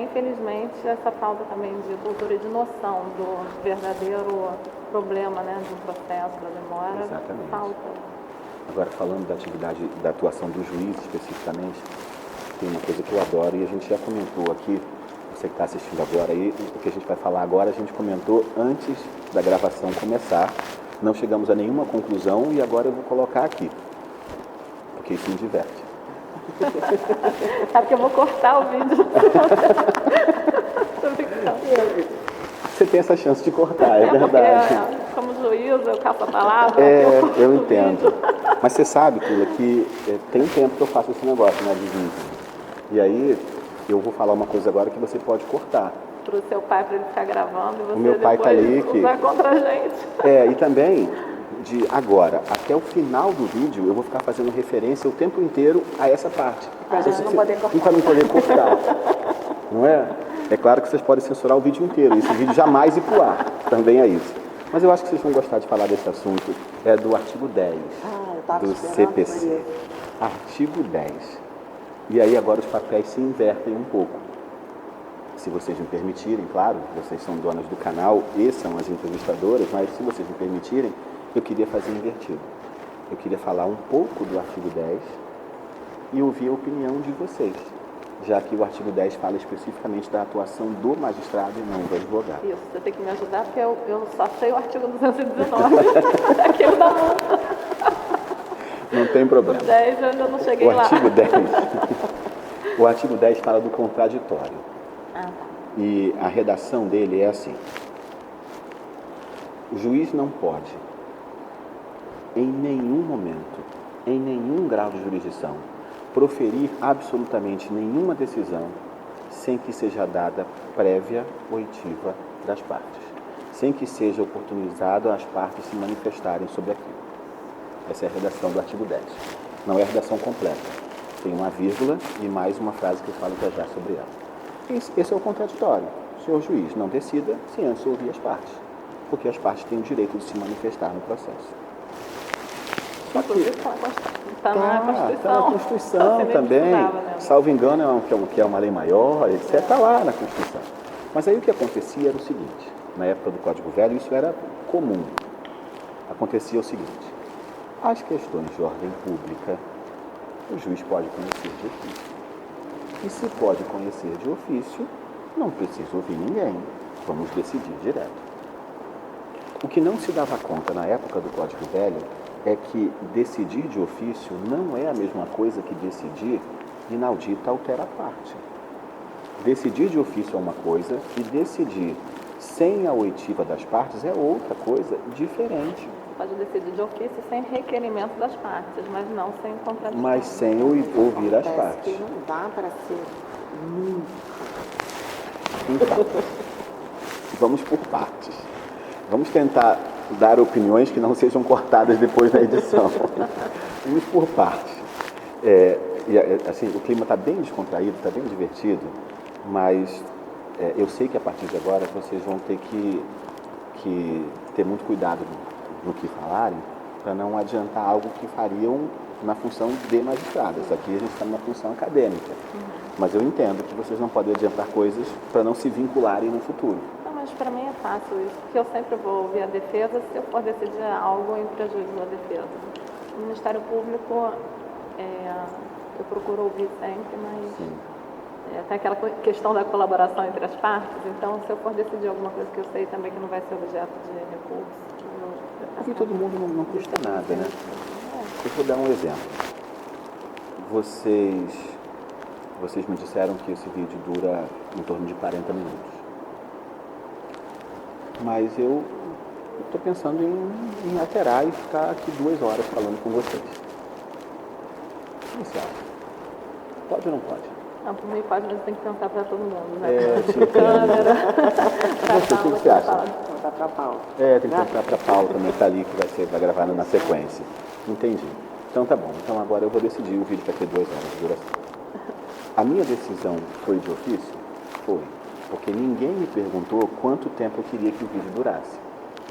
infelizmente, essa falta também de cultura e de noção do verdadeiro problema, né, do processo, da demora, Exatamente. falta. Agora, falando da atividade, da atuação do juiz especificamente, tem uma coisa que eu adoro e a gente já comentou aqui, você que está assistindo agora aí, o que a gente vai falar agora, a gente comentou antes da gravação começar, não chegamos a nenhuma conclusão e agora eu vou colocar aqui, porque isso me diverte. Sabe que eu vou cortar o vídeo. Tô brincando. Você tem essa chance de cortar, é verdade. Porque, como juiz, eu caço a palavra. Eu entendo. Mas você sabe, Tula, que tem tempo que eu faço esse negócio, né, de vídeo. E aí, eu vou falar uma coisa agora que você pode cortar. Pro seu pai, para ele ficar gravando, e você O meu pai tá ali que... usar contra a gente. E também, de agora até o final do vídeo, eu vou ficar fazendo referência o tempo inteiro a essa parte. Pra gente não poder cortar. Para não poder cortar. Não é? É claro que vocês podem censurar o vídeo inteiro, esse vídeo jamais ir pro ar. Também é isso. Mas eu acho que vocês vão gostar de falar desse assunto. É do artigo 10 eu tava do esperando CPC. por isso. Artigo 10. E aí agora os papéis se invertem um pouco. Se vocês me permitirem, claro, vocês são donas do canal e são as entrevistadoras, mas se vocês me permitirem, eu queria fazer invertido. Eu queria falar um pouco do artigo 10 e ouvir a opinião de vocês, já que o artigo 10 fala especificamente da atuação do magistrado e não do advogado. Isso, você tem que me ajudar, porque eu só sei o artigo 219, aquele da multa. Não tem problema. O 10 eu ainda não cheguei lá. O artigo 10 fala do contraditório. Tá. E a redação dele é assim: o juiz não pode, em nenhum momento, em nenhum grau de jurisdição, proferir absolutamente nenhuma decisão sem que seja dada prévia oitiva das partes, sem que seja oportunizado às partes se manifestarem sobre aquilo. Essa é a redação do artigo 10. Não é a redação completa. Tem uma vírgula e mais uma frase que eu falo já sobre ela. Esse é o contraditório. O senhor juiz não decida sem antes ouvir as partes, porque as partes têm o direito de se manifestar no processo. Só que Está na Constituição. Está na Constituição também. Salvo engano, que é uma lei maior, etc. Está lá na Constituição. Mas aí o que acontecia era o seguinte, na época do Código Velho isso era comum. Acontecia o seguinte, as questões de ordem pública, o juiz pode conhecer de ofício. E se pode conhecer de ofício, não precisa ouvir ninguém, vamos decidir direto. O que não se dava conta na época do Código Velho é que decidir de ofício não é a mesma coisa que decidir inaudita altera a parte. Decidir de ofício é uma coisa e decidir sem a oitiva das partes é outra coisa diferente. Pode decidir de ofício sem requerimento das partes, mas não sem contradição. Mas sem ouvir as Parece partes. que não dá para ser muito. Então, vamos por partes. Vamos tentar dar opiniões que não sejam cortadas depois da edição. Vamos por partes. Assim, o clima está bem descontraído, está bem divertido, mas eu sei que a partir de agora vocês vão ter que ter muito cuidado no que falarem, para não adiantar algo que fariam na função de magistradas. Aqui a gente está numa função acadêmica. Mas eu entendo que vocês não podem adiantar coisas para não se vincularem no futuro. Não, mas para mim é fácil isso, porque eu sempre vou ouvir a defesa se eu for decidir algo em prejuízo da defesa. O Ministério Público, eu procuro ouvir sempre, mas tem aquela questão da colaboração entre as partes, então se eu for decidir alguma coisa que eu sei também que não vai ser objeto de recurso, Ouvir todo mundo não custa nada, né? Eu vou dar um exemplo. Vocês me disseram que esse vídeo dura em torno de 40 minutos. Mas eu estou pensando em alterar e ficar aqui 2 horas falando com vocês. O que você acha? Pode ou não pode? Não, por mim pode, mas tem que pensar para todo mundo, né? Te câmera. Você, o que você acha? Não dá para Paulo. Tem que pensar para a Paula também, que está ali, que vai gravar na sequência. Entendi. Então tá bom. Então agora eu vou decidir, o vídeo vai ter 2 horas de duração. A minha decisão foi de ofício? Foi. Porque ninguém me perguntou quanto tempo eu queria que o vídeo durasse.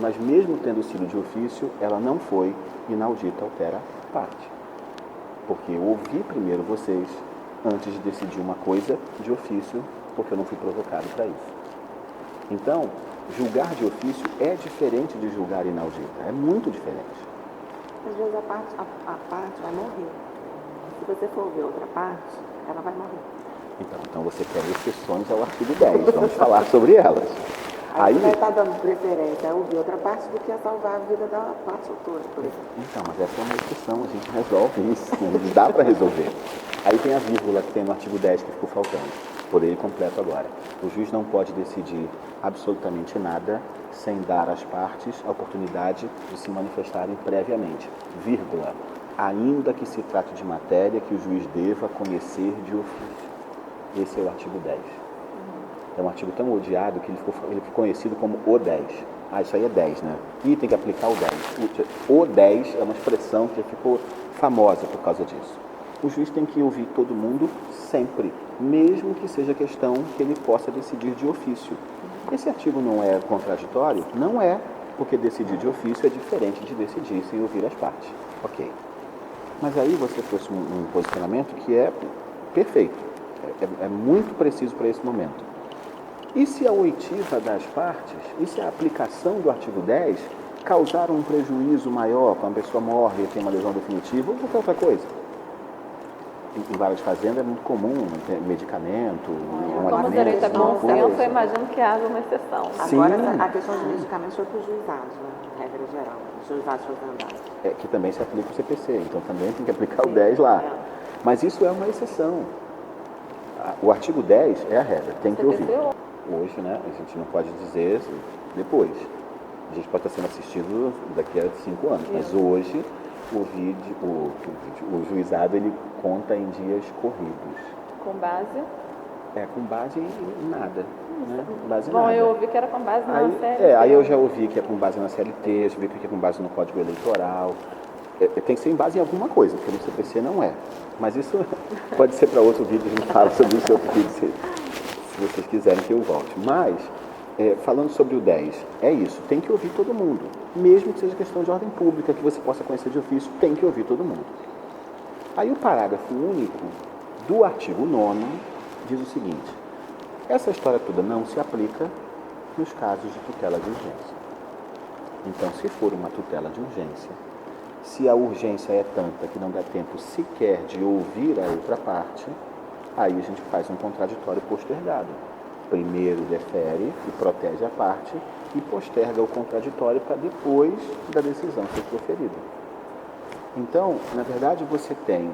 Mas mesmo tendo sido de ofício, ela não foi inaudita altera parte. Porque eu ouvi primeiro vocês antes de decidir uma coisa de ofício, porque eu não fui provocado para isso. Então, julgar de ofício é diferente de julgar inaudita. É muito diferente. Às vezes a parte vai morrer. Se você for ver outra parte, ela vai morrer. Então você quer exceções ao artigo 10. Vamos falar sobre elas. Aí você vai estar dando preferência a ouvir outra parte do que a salvar a vida da parte autora, por exemplo. Então, mas essa é uma exceção, a gente resolve isso, não dá para resolver. Aí tem a vírgula que tem no artigo 10 que ficou faltando. Por ele completo agora. O juiz não pode decidir absolutamente nada sem dar às partes a oportunidade de se manifestarem previamente. Vírgula. Ainda que se trate de matéria que o juiz deva conhecer de ofício. Esse é o artigo 10. É um artigo tão odiado que ele ficou conhecido como o 10. Ah, isso aí é 10, né? E tem que aplicar o 10. O 10 é uma expressão que ficou famosa por causa disso. O juiz tem que ouvir todo mundo sempre, mesmo que seja questão que ele possa decidir de ofício. Esse artigo não é contraditório? Não é, porque decidir de ofício é diferente de decidir sem ouvir as partes. Ok. Mas aí você trouxe um posicionamento que é perfeito, é muito preciso para esse momento. E se a oitiva das partes, e se a aplicação do artigo 10 causar um prejuízo maior, quando a pessoa morre e tem uma lesão definitiva, ou qualquer outra coisa? Em vara de fazenda é muito comum, ter medicamento, Como direito a consenso, eu imagino que haja uma exceção. Sim. Agora, a questão de medicamentos foi para os juizados, né? Regra geral. Os juizados fazendários. Que também se aplica o CPC, então também tem que aplicar o 10 lá. Mas isso é uma exceção. O artigo 10 é a regra, tem que ouvir. Hoje, né, a gente não pode dizer depois. A gente pode estar sendo assistido daqui a 5 anos, mas hoje o juizado ele conta em dias corridos. Com base? Com base em nada. Né? Com base em Bom, nada. eu ouvi que era com base na CLT. Aí eu já ouvi que é com base na CLT, já vi que é com base no Código Eleitoral. Tem que ser em base em alguma coisa, porque no CPC não é. Mas isso pode ser para outro vídeo, a gente fala sobre isso em outro vídeo, se vocês quiserem que eu volte. Mas, falando sobre o 10, é isso, tem que ouvir todo mundo. Mesmo que seja questão de ordem pública, que você possa conhecer de ofício, tem que ouvir todo mundo. Aí o parágrafo único do artigo 9º diz o seguinte: Essa história toda não se aplica nos casos de tutela de urgência. Então, se for uma tutela de urgência, se a urgência é tanta que não dá tempo sequer de ouvir a outra parte, aí a gente faz um contraditório postergado. Primeiro defere e protege a parte e posterga o contraditório para depois da decisão ser proferida. Então, na verdade, você tem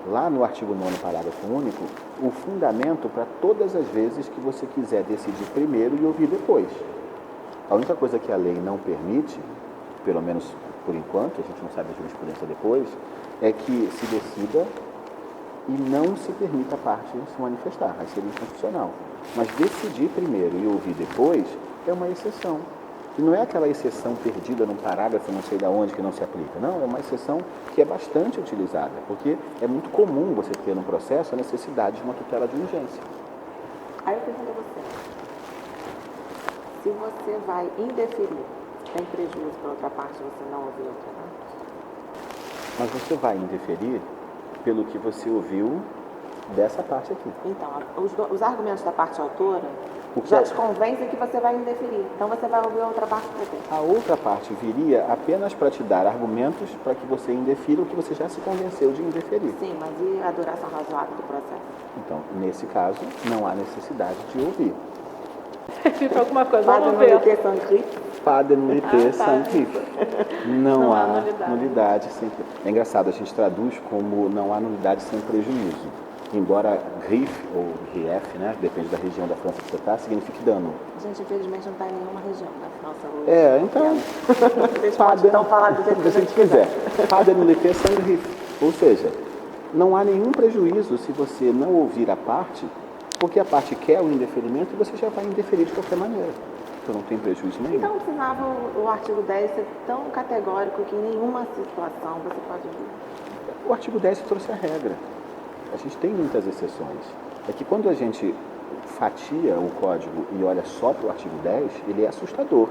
lá no artigo 9º, parágrafo único, o fundamento para todas as vezes que você quiser decidir primeiro e ouvir depois. A única coisa que a lei não permite, pelo menos por enquanto, a gente não sabe a jurisprudência depois, é que se decida e não se permita a parte se manifestar, aí seria inconstitucional. Mas decidir primeiro e ouvir depois é uma exceção. E não é aquela exceção perdida num parágrafo não sei de onde que não se aplica. Não, é uma exceção que é bastante utilizada, porque é muito comum você ter no processo a necessidade de uma tutela de urgência. Aí eu pergunto a você, se você vai indeferir, tem prejuízo para outra parte você não ouvir outra parte? Mas você vai indeferir pelo que você ouviu dessa parte aqui. Então, os argumentos da parte autora O que já é? te convencem que você vai indeferir. Então você vai ouvir a outra parte para quê? A outra parte viria apenas para te dar argumentos para que você indefira o que você já se convenceu de indeferir. Sim, mas e a duração razoável do processo? Então, nesse caso, não há necessidade de ouvir. Fica alguma coisa, Padre vamos não ver. ter sangue. Padre nulité tá. sanctifica. Não há nulidade. nulidade sem... É engraçado, a gente traduz como não há nulidade sem prejuízo. Embora griffe ou grief, né, depende da região da França que você está, signifique dano. Gente, infelizmente não está em nenhuma região da França hoje. Então, Vocês podem então falar do jeito que se a gente quiser. Padre nulité sans griffe. Ou seja, não há nenhum prejuízo se você não ouvir a parte, porque a parte quer o indeferimento e você já vai indeferir de qualquer maneira. Então não tem prejuízo nenhum. Então precisava o artigo 10 ser tão categórico que em nenhuma situação você pode ouvir. O artigo 10 trouxe a regra. A gente tem muitas exceções. É que quando a gente fatia o código e olha só para o artigo 10, ele é assustador.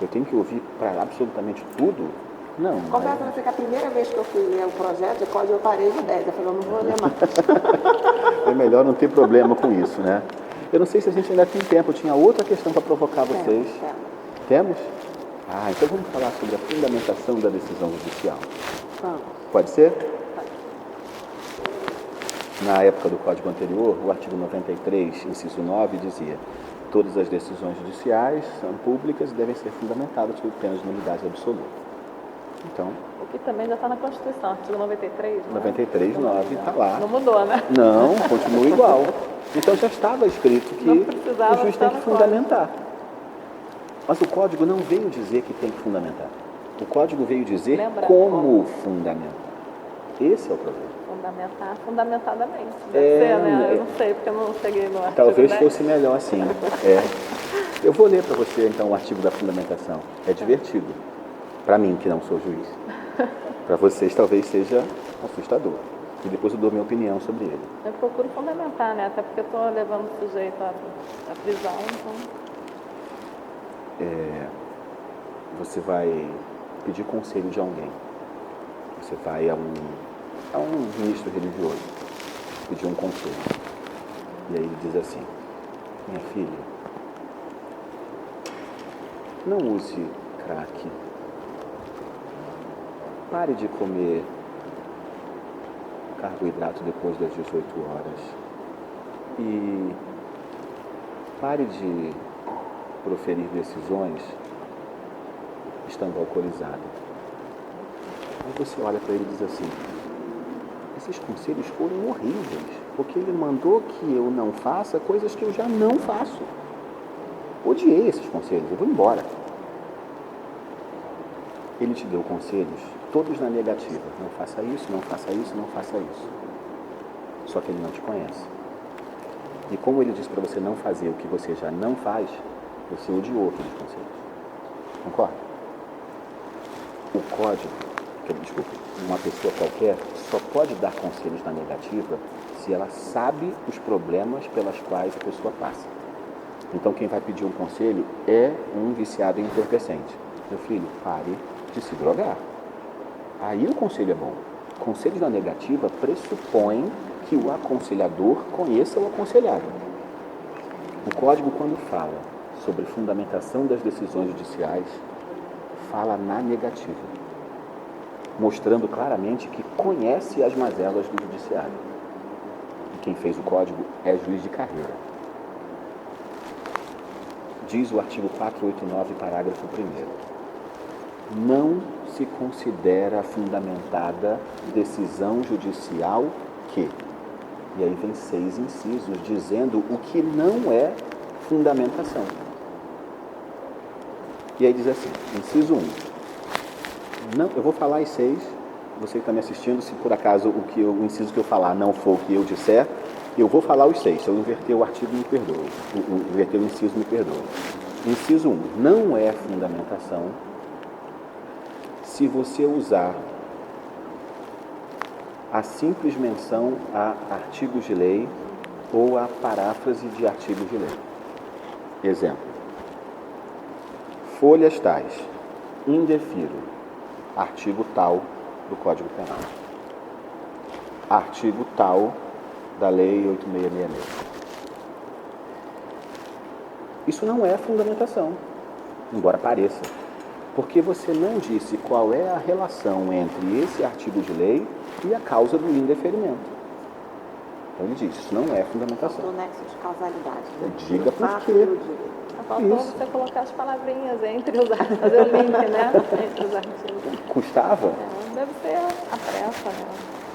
Eu tenho que ouvir para absolutamente tudo? Não. Confesso a você que a primeira vez que eu fui ler o projeto de código eu parei no 10. Eu falei, eu não vou ler mais. É melhor não ter problema com isso, né? Eu não sei se a gente ainda tem tempo. Eu tinha outra questão para provocar vocês. Temos? Ah, então vamos falar sobre a fundamentação da decisão judicial. Vamos. Pode ser? Na época do Código anterior, o artigo 93, inciso 9, dizia: todas as decisões judiciais são públicas e devem ser fundamentadas por pena de nulidade absoluta. Então, O que também já está na Constituição, artigo 93, né? 93, 9, está lá. Não mudou, né? Não, continua igual. Então já estava escrito que Não precisava o juiz tem estar que no fundamentar. Mas o Código não veio dizer que tem que fundamentar. O Código veio dizer Lembra? como fundamentar. Esse é o problema. Fundamentar, fundamentadamente. Deve ser, né? Eu não sei, porque eu não cheguei no artigo Talvez 10. fosse melhor assim. Eu vou ler para você então o artigo da fundamentação. É divertido. Para mim, que não sou juiz. Para vocês talvez seja assustador. E depois eu dou minha opinião sobre ele. Eu procuro fundamentar, né? Até porque eu estou levando o sujeito à prisão, então... Você vai pedir conselho de alguém. Você vai a um ministro religioso pedir um conselho. E aí ele diz assim: minha filha, não use crack. Pare de comer carboidrato depois das 18 horas. E pare de proferir decisões estando alcoolizado. Aí você olha para ele e diz assim: esses conselhos foram horríveis, porque ele mandou que eu não faça coisas que eu já não faço. Odiei esses conselhos, eu vou embora. Ele te deu conselhos, todos na negativa. Não faça isso, não faça isso, não faça isso. Só que ele não te conhece. E como ele disse para você não fazer o que você já não faz, você odiou aqueles conselhos. Concorda? O código, uma pessoa qualquer só pode dar conselhos na negativa se ela sabe os problemas pelas quais a pessoa passa. Então quem vai pedir um conselho é um viciado em entorpecente. Meu filho, pare de se drogar. Aí o conselho é bom. Conselhos na negativa pressupõem que o aconselhador conheça o aconselhado. O Código, quando fala sobre fundamentação das decisões judiciais, fala na negativa, mostrando claramente que conhece as mazelas do judiciário. E quem fez o Código é juiz de carreira. Diz o artigo 489, parágrafo 1º. Não se considera fundamentada decisão judicial que... E aí vem 6 incisos dizendo o que não é fundamentação. E aí diz assim, inciso 1. Não, eu vou falar as 6, você que está me assistindo, se por acaso o inciso que eu falar não for o que eu disser, eu vou falar os 6. Se eu inverter o artigo, me perdoe. Inverter o inciso, me perdoe. Inciso 1. Não é fundamentação se você usar a simples menção a artigos de lei ou a paráfrase de artigos de lei. Exemplo. Folhas tais. Indefiro. Artigo tal do Código Penal. Artigo tal da Lei 8666. Isso não é fundamentação, embora pareça, porque você não disse qual é a relação entre esse artigo de lei e a causa do indeferimento. Então ele diz, isso não é fundamentação. Do nexo de causalidade. Né? Diga por quê. Faltou você colocar as palavrinhas entre os artigos, fazer o link, né? Entre os artigos. Custava? Deve ser a pressa, né?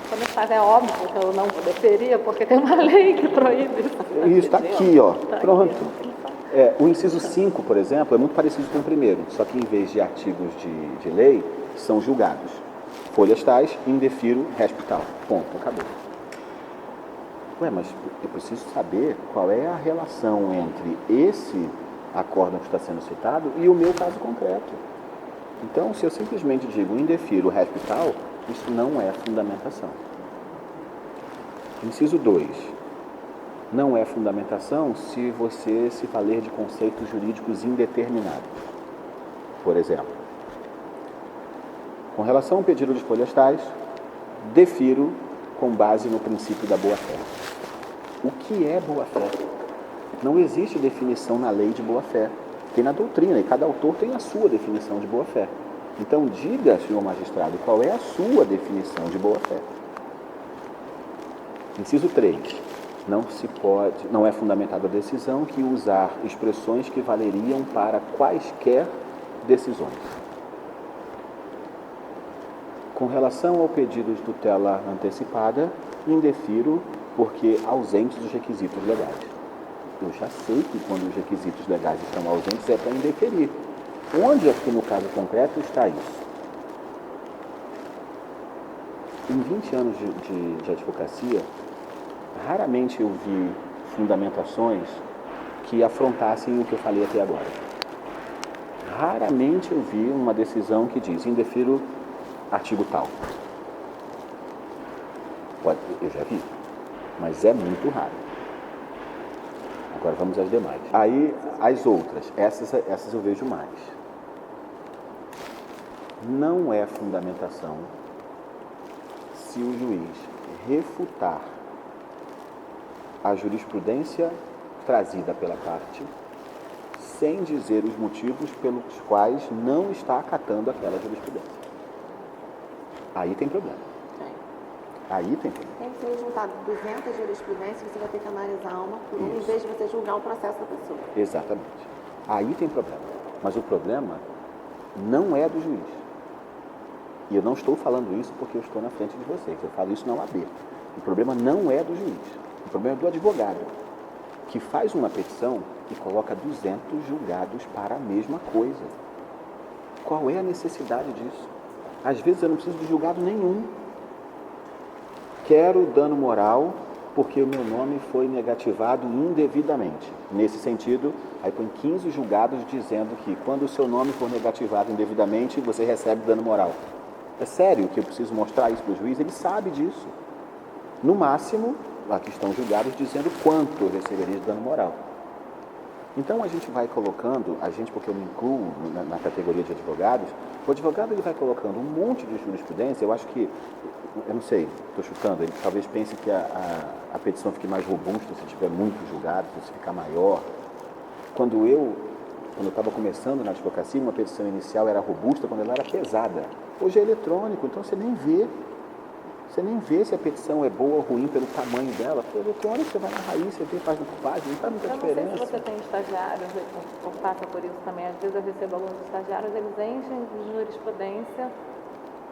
Quando faz, é óbvio que eu não deveria, porque tem uma lei que proíbe isso. Isso, está aqui, ó. Tá Pronto. aqui. O inciso 5, por exemplo, é muito parecido com o primeiro, só que em vez de artigos de lei, são julgados. Folhas tais, indefiro, resp. tal. Ponto, acabou. Ué, mas eu preciso saber qual é a relação entre esse acórdão que está sendo citado e o meu caso concreto. Então, se eu simplesmente digo indefiro, resp. tal, isso não é fundamentação. Inciso 2. Não é fundamentação se você se valer de conceitos jurídicos indeterminados. Por exemplo, com relação ao pedido de folhas tais, defiro com base no princípio da boa-fé. O que é boa-fé? Não existe definição na lei de boa-fé. Tem na doutrina, e cada autor tem a sua definição de boa-fé. Então, diga, senhor magistrado, qual é a sua definição de boa-fé. Inciso 3. Não é fundamentada a decisão que usar expressões que valeriam para quaisquer decisões. Com relação ao pedido de tutela antecipada, indefiro porque ausentes os requisitos legais. Eu já sei que quando os requisitos legais estão ausentes é para indeferir. Onde aqui no caso concreto está isso? Em 20 anos de advocacia, raramente eu vi fundamentações que afrontassem o que eu falei até agora. Raramente eu vi uma decisão que diz, indefiro artigo tal. Eu já vi, mas é muito raro. Agora vamos às demais. Aí, as outras, essas eu vejo mais. Não é fundamentação se o juiz refutar a jurisprudência trazida pela parte sem dizer os motivos pelos quais não está acatando aquela jurisprudência. Aí tem problema. Aí tem problema. Tem que ser juntado 200 jurisprudências, você vai ter que analisar uma por uma, em vez de você julgar o processo da pessoa. Exatamente. Aí tem problema. Mas o problema não é do juiz. E eu não estou falando isso porque eu estou na frente de vocês. Eu falo isso na OAB. O problema não é do juiz. O problema é do advogado, que faz uma petição e coloca 200 julgados para a mesma coisa. Qual é a necessidade disso? Às vezes eu não preciso de julgado nenhum. Quero dano moral porque o meu nome foi negativado indevidamente. Nesse sentido, aí põe 15 julgados dizendo que quando o seu nome for negativado indevidamente, você recebe dano moral. É sério que eu preciso mostrar isso para o juiz? Ele sabe disso. No máximo, aqui estão julgados dizendo quanto eu receberia de dano moral. Então a gente vai colocando, porque eu me incluo na categoria de advogados, o advogado ele vai colocando um monte de jurisprudência. Eu acho que eu não sei, estou chutando, ele talvez pense que a petição fique mais robusta se tiver muitos julgados, se ficar maior. Quando eu estava começando na advocacia, uma petição inicial era robusta quando ela era pesada. Hoje é eletrônico, então você nem vê. Você nem vê se a petição é boa ou ruim pelo tamanho dela. Porque eletrônico, você vai na raiz, você vê página por página, não faz muita diferença. Eu não sei se você tem estagiários, ou passa por isso também. Às vezes eu recebo alguns estagiários, eles enchem de jurisprudência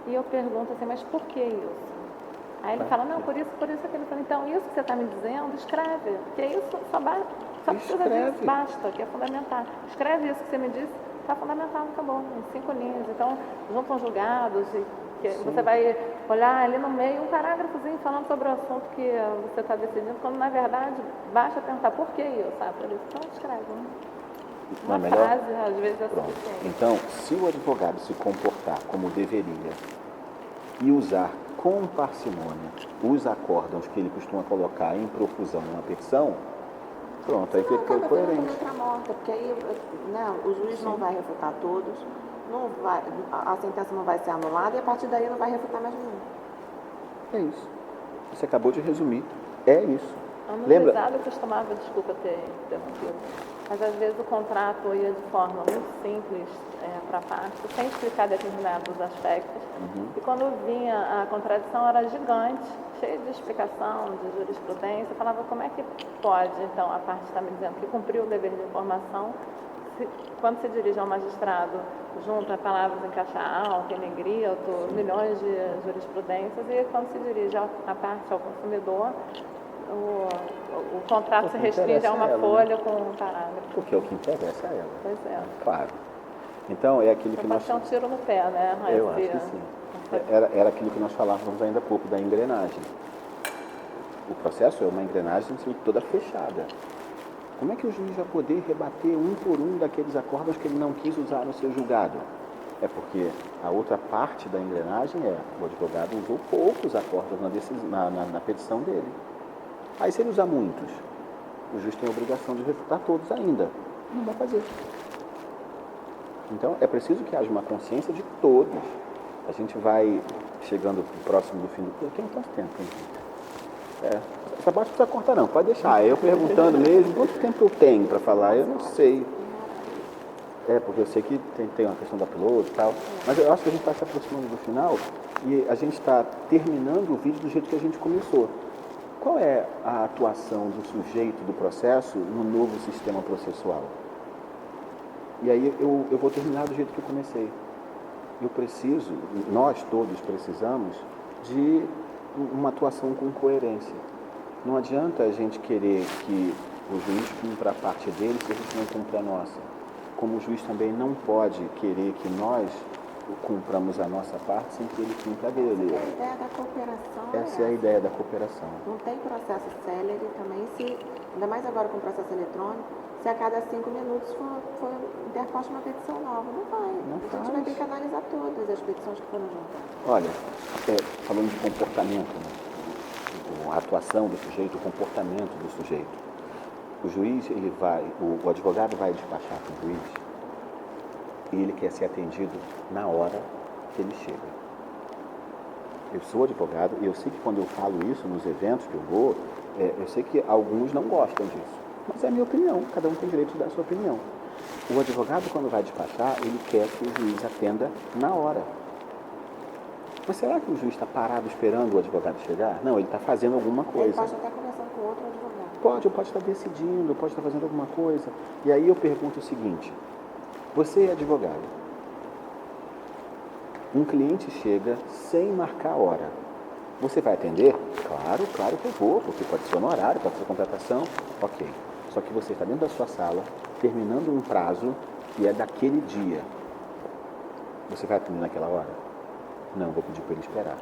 e eu pergunto assim, mas por que isso? Aí ele fala, não, por isso, aquele. Então, isso que você está me dizendo, escreve. Porque isso só precisa disso, basta, que é fundamental. Escreve isso que você me disse, está fundamental, acabou, em 5 linhas. Então, juntam julgados que você vai olhar ali no meio um parágrafozinho falando sobre o assunto que você está decidindo, quando na verdade basta perguntar por que isso, sabe? Por isso, então escreve, né? Uma frase, às vezes é suficiente. Então, se o advogado se comportar como deveria e usar com parcimônia os acórdãos que ele costuma colocar em profusão numa petição, pronto, aí fica coerente. Porque aí, né, o juiz não vai refutar todos, não vai, a sentença não vai ser anulada e a partir daí não vai refutar mais nenhum. É isso. Você acabou de resumir. É isso. No Lembra? juizado eu costumava, desculpa ter interrompido, mas às vezes o contrato ia de forma muito simples para a parte, sem explicar determinados aspectos. E quando vinha a contradição era gigante, cheia de explicação, de jurisprudência. Eu falava, como é que pode, então, a parte está me dizendo que cumpriu o dever de informação, quando se dirige ao magistrado, junta palavras em caixa alta, em negrito, milhões de jurisprudências, e quando se dirige à parte, ao consumidor, o contrato se restringe a uma folha com um parágrafo. Porque é o que interessa a ela. Pois é. Claro. Então, é aquilo que nós... Pode ser um tiro no pé, né? Eu acho que sim. Era aquilo que nós falávamos ainda há pouco da engrenagem. O processo é uma engrenagem toda fechada. Como é que o juiz vai poder rebater um por um daqueles acórdãos que ele não quis usar no seu julgado? É porque a outra parte da engrenagem é o advogado usou poucos acórdãos na petição dele. Aí, se ele usar muitos, o juiz tem a obrigação de refutar todos ainda. Não vai fazer. Então, é preciso que haja uma consciência de todos. A gente vai chegando próximo do fim do tempo. Tem quanto tempo? Essa parte não precisa cortar, não. Pode deixar. Eu perguntando mesmo, quanto tempo eu tenho para falar? Eu não sei. Porque eu sei que tem uma questão da piloto e tal. Mas eu acho que a gente está se aproximando do final e a gente está terminando o vídeo do jeito que a gente começou. Qual é a atuação do sujeito do processo no novo sistema processual? E aí eu vou terminar do jeito que eu comecei. Nós todos precisamos de uma atuação com coerência. Não adianta a gente querer que o juiz cumpra a parte dele se a gente não cumpre a nossa. Como o juiz também não pode querer que nós cumpramos a nossa parte sem que ele cumpra a dele. A ideia da cooperação. Essa é a ideia da cooperação. Não tem processo célere também, ainda mais agora com o processo eletrônico, se a cada 5 minutos for interposta uma petição nova. Não vai. A gente vai ter que analisar todas as petições que foram juntadas. Olha, falando de comportamento, né? A atuação do sujeito, o comportamento do sujeito. O juiz, o advogado vai despachar com o juiz e ele quer ser atendido na hora que ele chega. Eu sou advogado e eu sei que quando eu falo isso nos eventos que eu vou, eu sei que alguns não gostam disso. Mas é a minha opinião, cada um tem direito de dar a sua opinião. O advogado, quando vai despachar, ele quer que o juiz atenda na hora. Mas será que o juiz está parado esperando o advogado chegar? Não, ele está fazendo alguma coisa. Ele pode estar conversando com outro advogado. Pode estar decidindo, pode estar fazendo alguma coisa. E aí eu pergunto o seguinte, você é advogado. Um cliente chega sem marcar a hora. Você vai atender? Claro que eu vou, porque pode ser honorário, pode ser contratação, ok. Só que você está dentro da sua sala, terminando um prazo que é daquele dia. Você vai atender naquela hora? Não, vou pedir para ele esperar.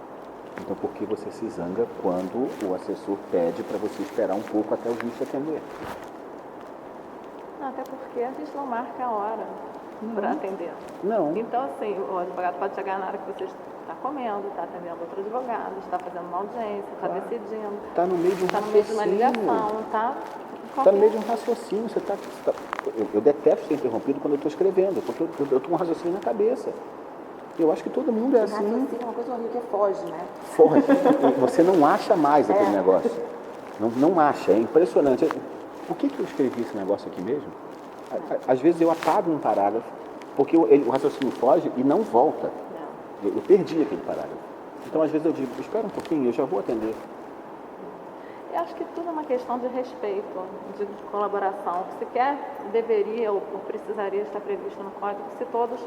Então, por que você se zanga quando o assessor pede para você esperar um pouco até o juiz te atender? Não, até porque a gente não marca a hora para atender. Não. Então, assim, o advogado pode chegar na hora que você está comendo, está atendendo outro advogado, está fazendo uma audiência, está decidindo. Está no meio de um raciocínio. Está no meio de uma ligação, está... Está no meio de um raciocínio. Eu detesto ser interrompido quando eu estou escrevendo, porque eu estou com um raciocínio na cabeça. Eu acho que todo mundo é assim. Raciocínio é uma coisa horrível, que foge, né? Foge. Você não acha mais aquele negócio. Não acha, é impressionante. Por que eu escrevi esse negócio aqui mesmo? Às vezes eu apago um parágrafo, porque o raciocínio foge e não volta. Eu perdi aquele parágrafo. Então, às vezes eu digo, espera um pouquinho, eu já vou atender. Eu acho que tudo é uma questão de respeito, de colaboração. Se quer, deveria ou precisaria estar previsto no código, se todos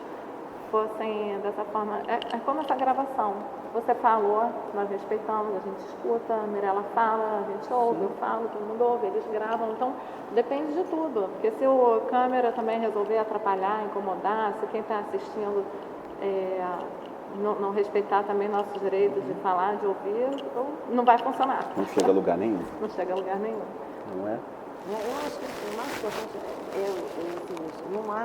fossem dessa forma. É como essa gravação. Você falou, nós respeitamos, a gente escuta, a Mirella fala, a gente ouve, eu falo, todo mundo ouve, eles gravam. Então, depende de tudo. Porque se o câmera também resolver atrapalhar, incomodar, se quem está assistindo não respeitar também nossos direitos de falar, de ouvir, então não vai funcionar. Não chega a lugar nenhum. Não chega a lugar nenhum. Não é? Eu acho que o mais importante é o seguinte, não há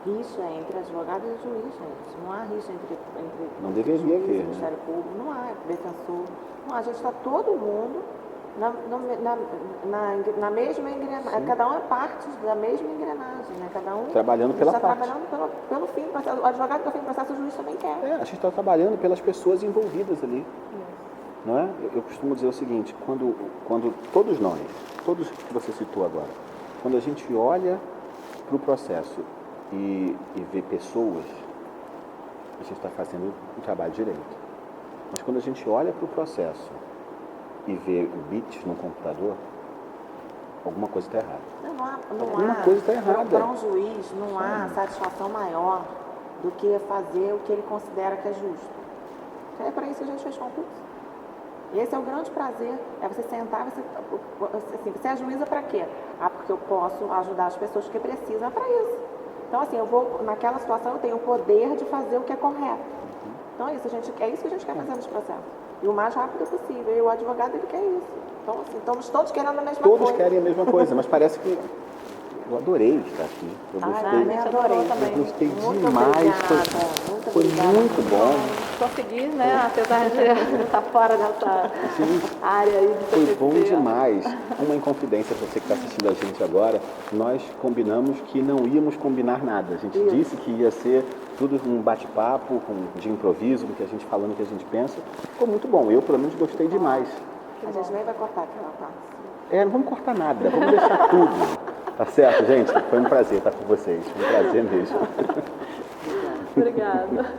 rixa entre advogado e juiz, gente. Não há rixa entre Não deveria juiz, haver, né? Ministério Público, não há defensor. Não há, a gente está todo mundo na mesma engrenagem. Cada um é parte da mesma engrenagem, né? Cada um Trabalhando pela está parte. trabalhando pelo fim do processo. O advogado pelo fim do processo, o juiz também quer. A gente está trabalhando pelas pessoas envolvidas ali. Não é? Eu costumo dizer o seguinte, quando todos nós, todos que você citou agora, quando a gente olha para o processo e vê pessoas, a gente está fazendo o trabalho direito. Mas quando a gente olha para o processo e vê bits no computador, alguma coisa está errada. Alguma coisa está errada. Para um juiz, não há satisfação maior do que fazer o que ele considera que é justo. É para isso que a gente fez concurso. E esse é o grande prazer, é você sentar, você é juíza para quê? Porque eu posso ajudar as pessoas que precisam, é para isso. Então, assim, naquela situação, eu tenho o poder de fazer o que é correto. Então, é isso que a gente quer fazer nos processos. E o mais rápido possível. E o advogado, ele quer isso. Então, assim, estamos todos querendo a mesma coisa. Todos querem a mesma coisa, mas parece que eu adorei estar aqui. Eu gostei. Adorei também. Eu gostei Muito demais. obrigada. Foi muito bom. Consegui, né? Apesar de estar fora dessa área aí de Foi TCC. bom demais. Uma inconfidência para você que está assistindo a gente agora. Nós combinamos que não íamos combinar nada. A gente disse que ia ser tudo um bate-papo, de improviso, do que a gente falando o que a gente pensa. Ficou muito bom. Eu, pelo menos, gostei demais. A gente nem vai cortar aquela parte. Não vamos cortar nada. Vamos deixar tudo. Tá certo, gente? Foi um prazer estar com vocês. Foi um prazer mesmo. Obrigada.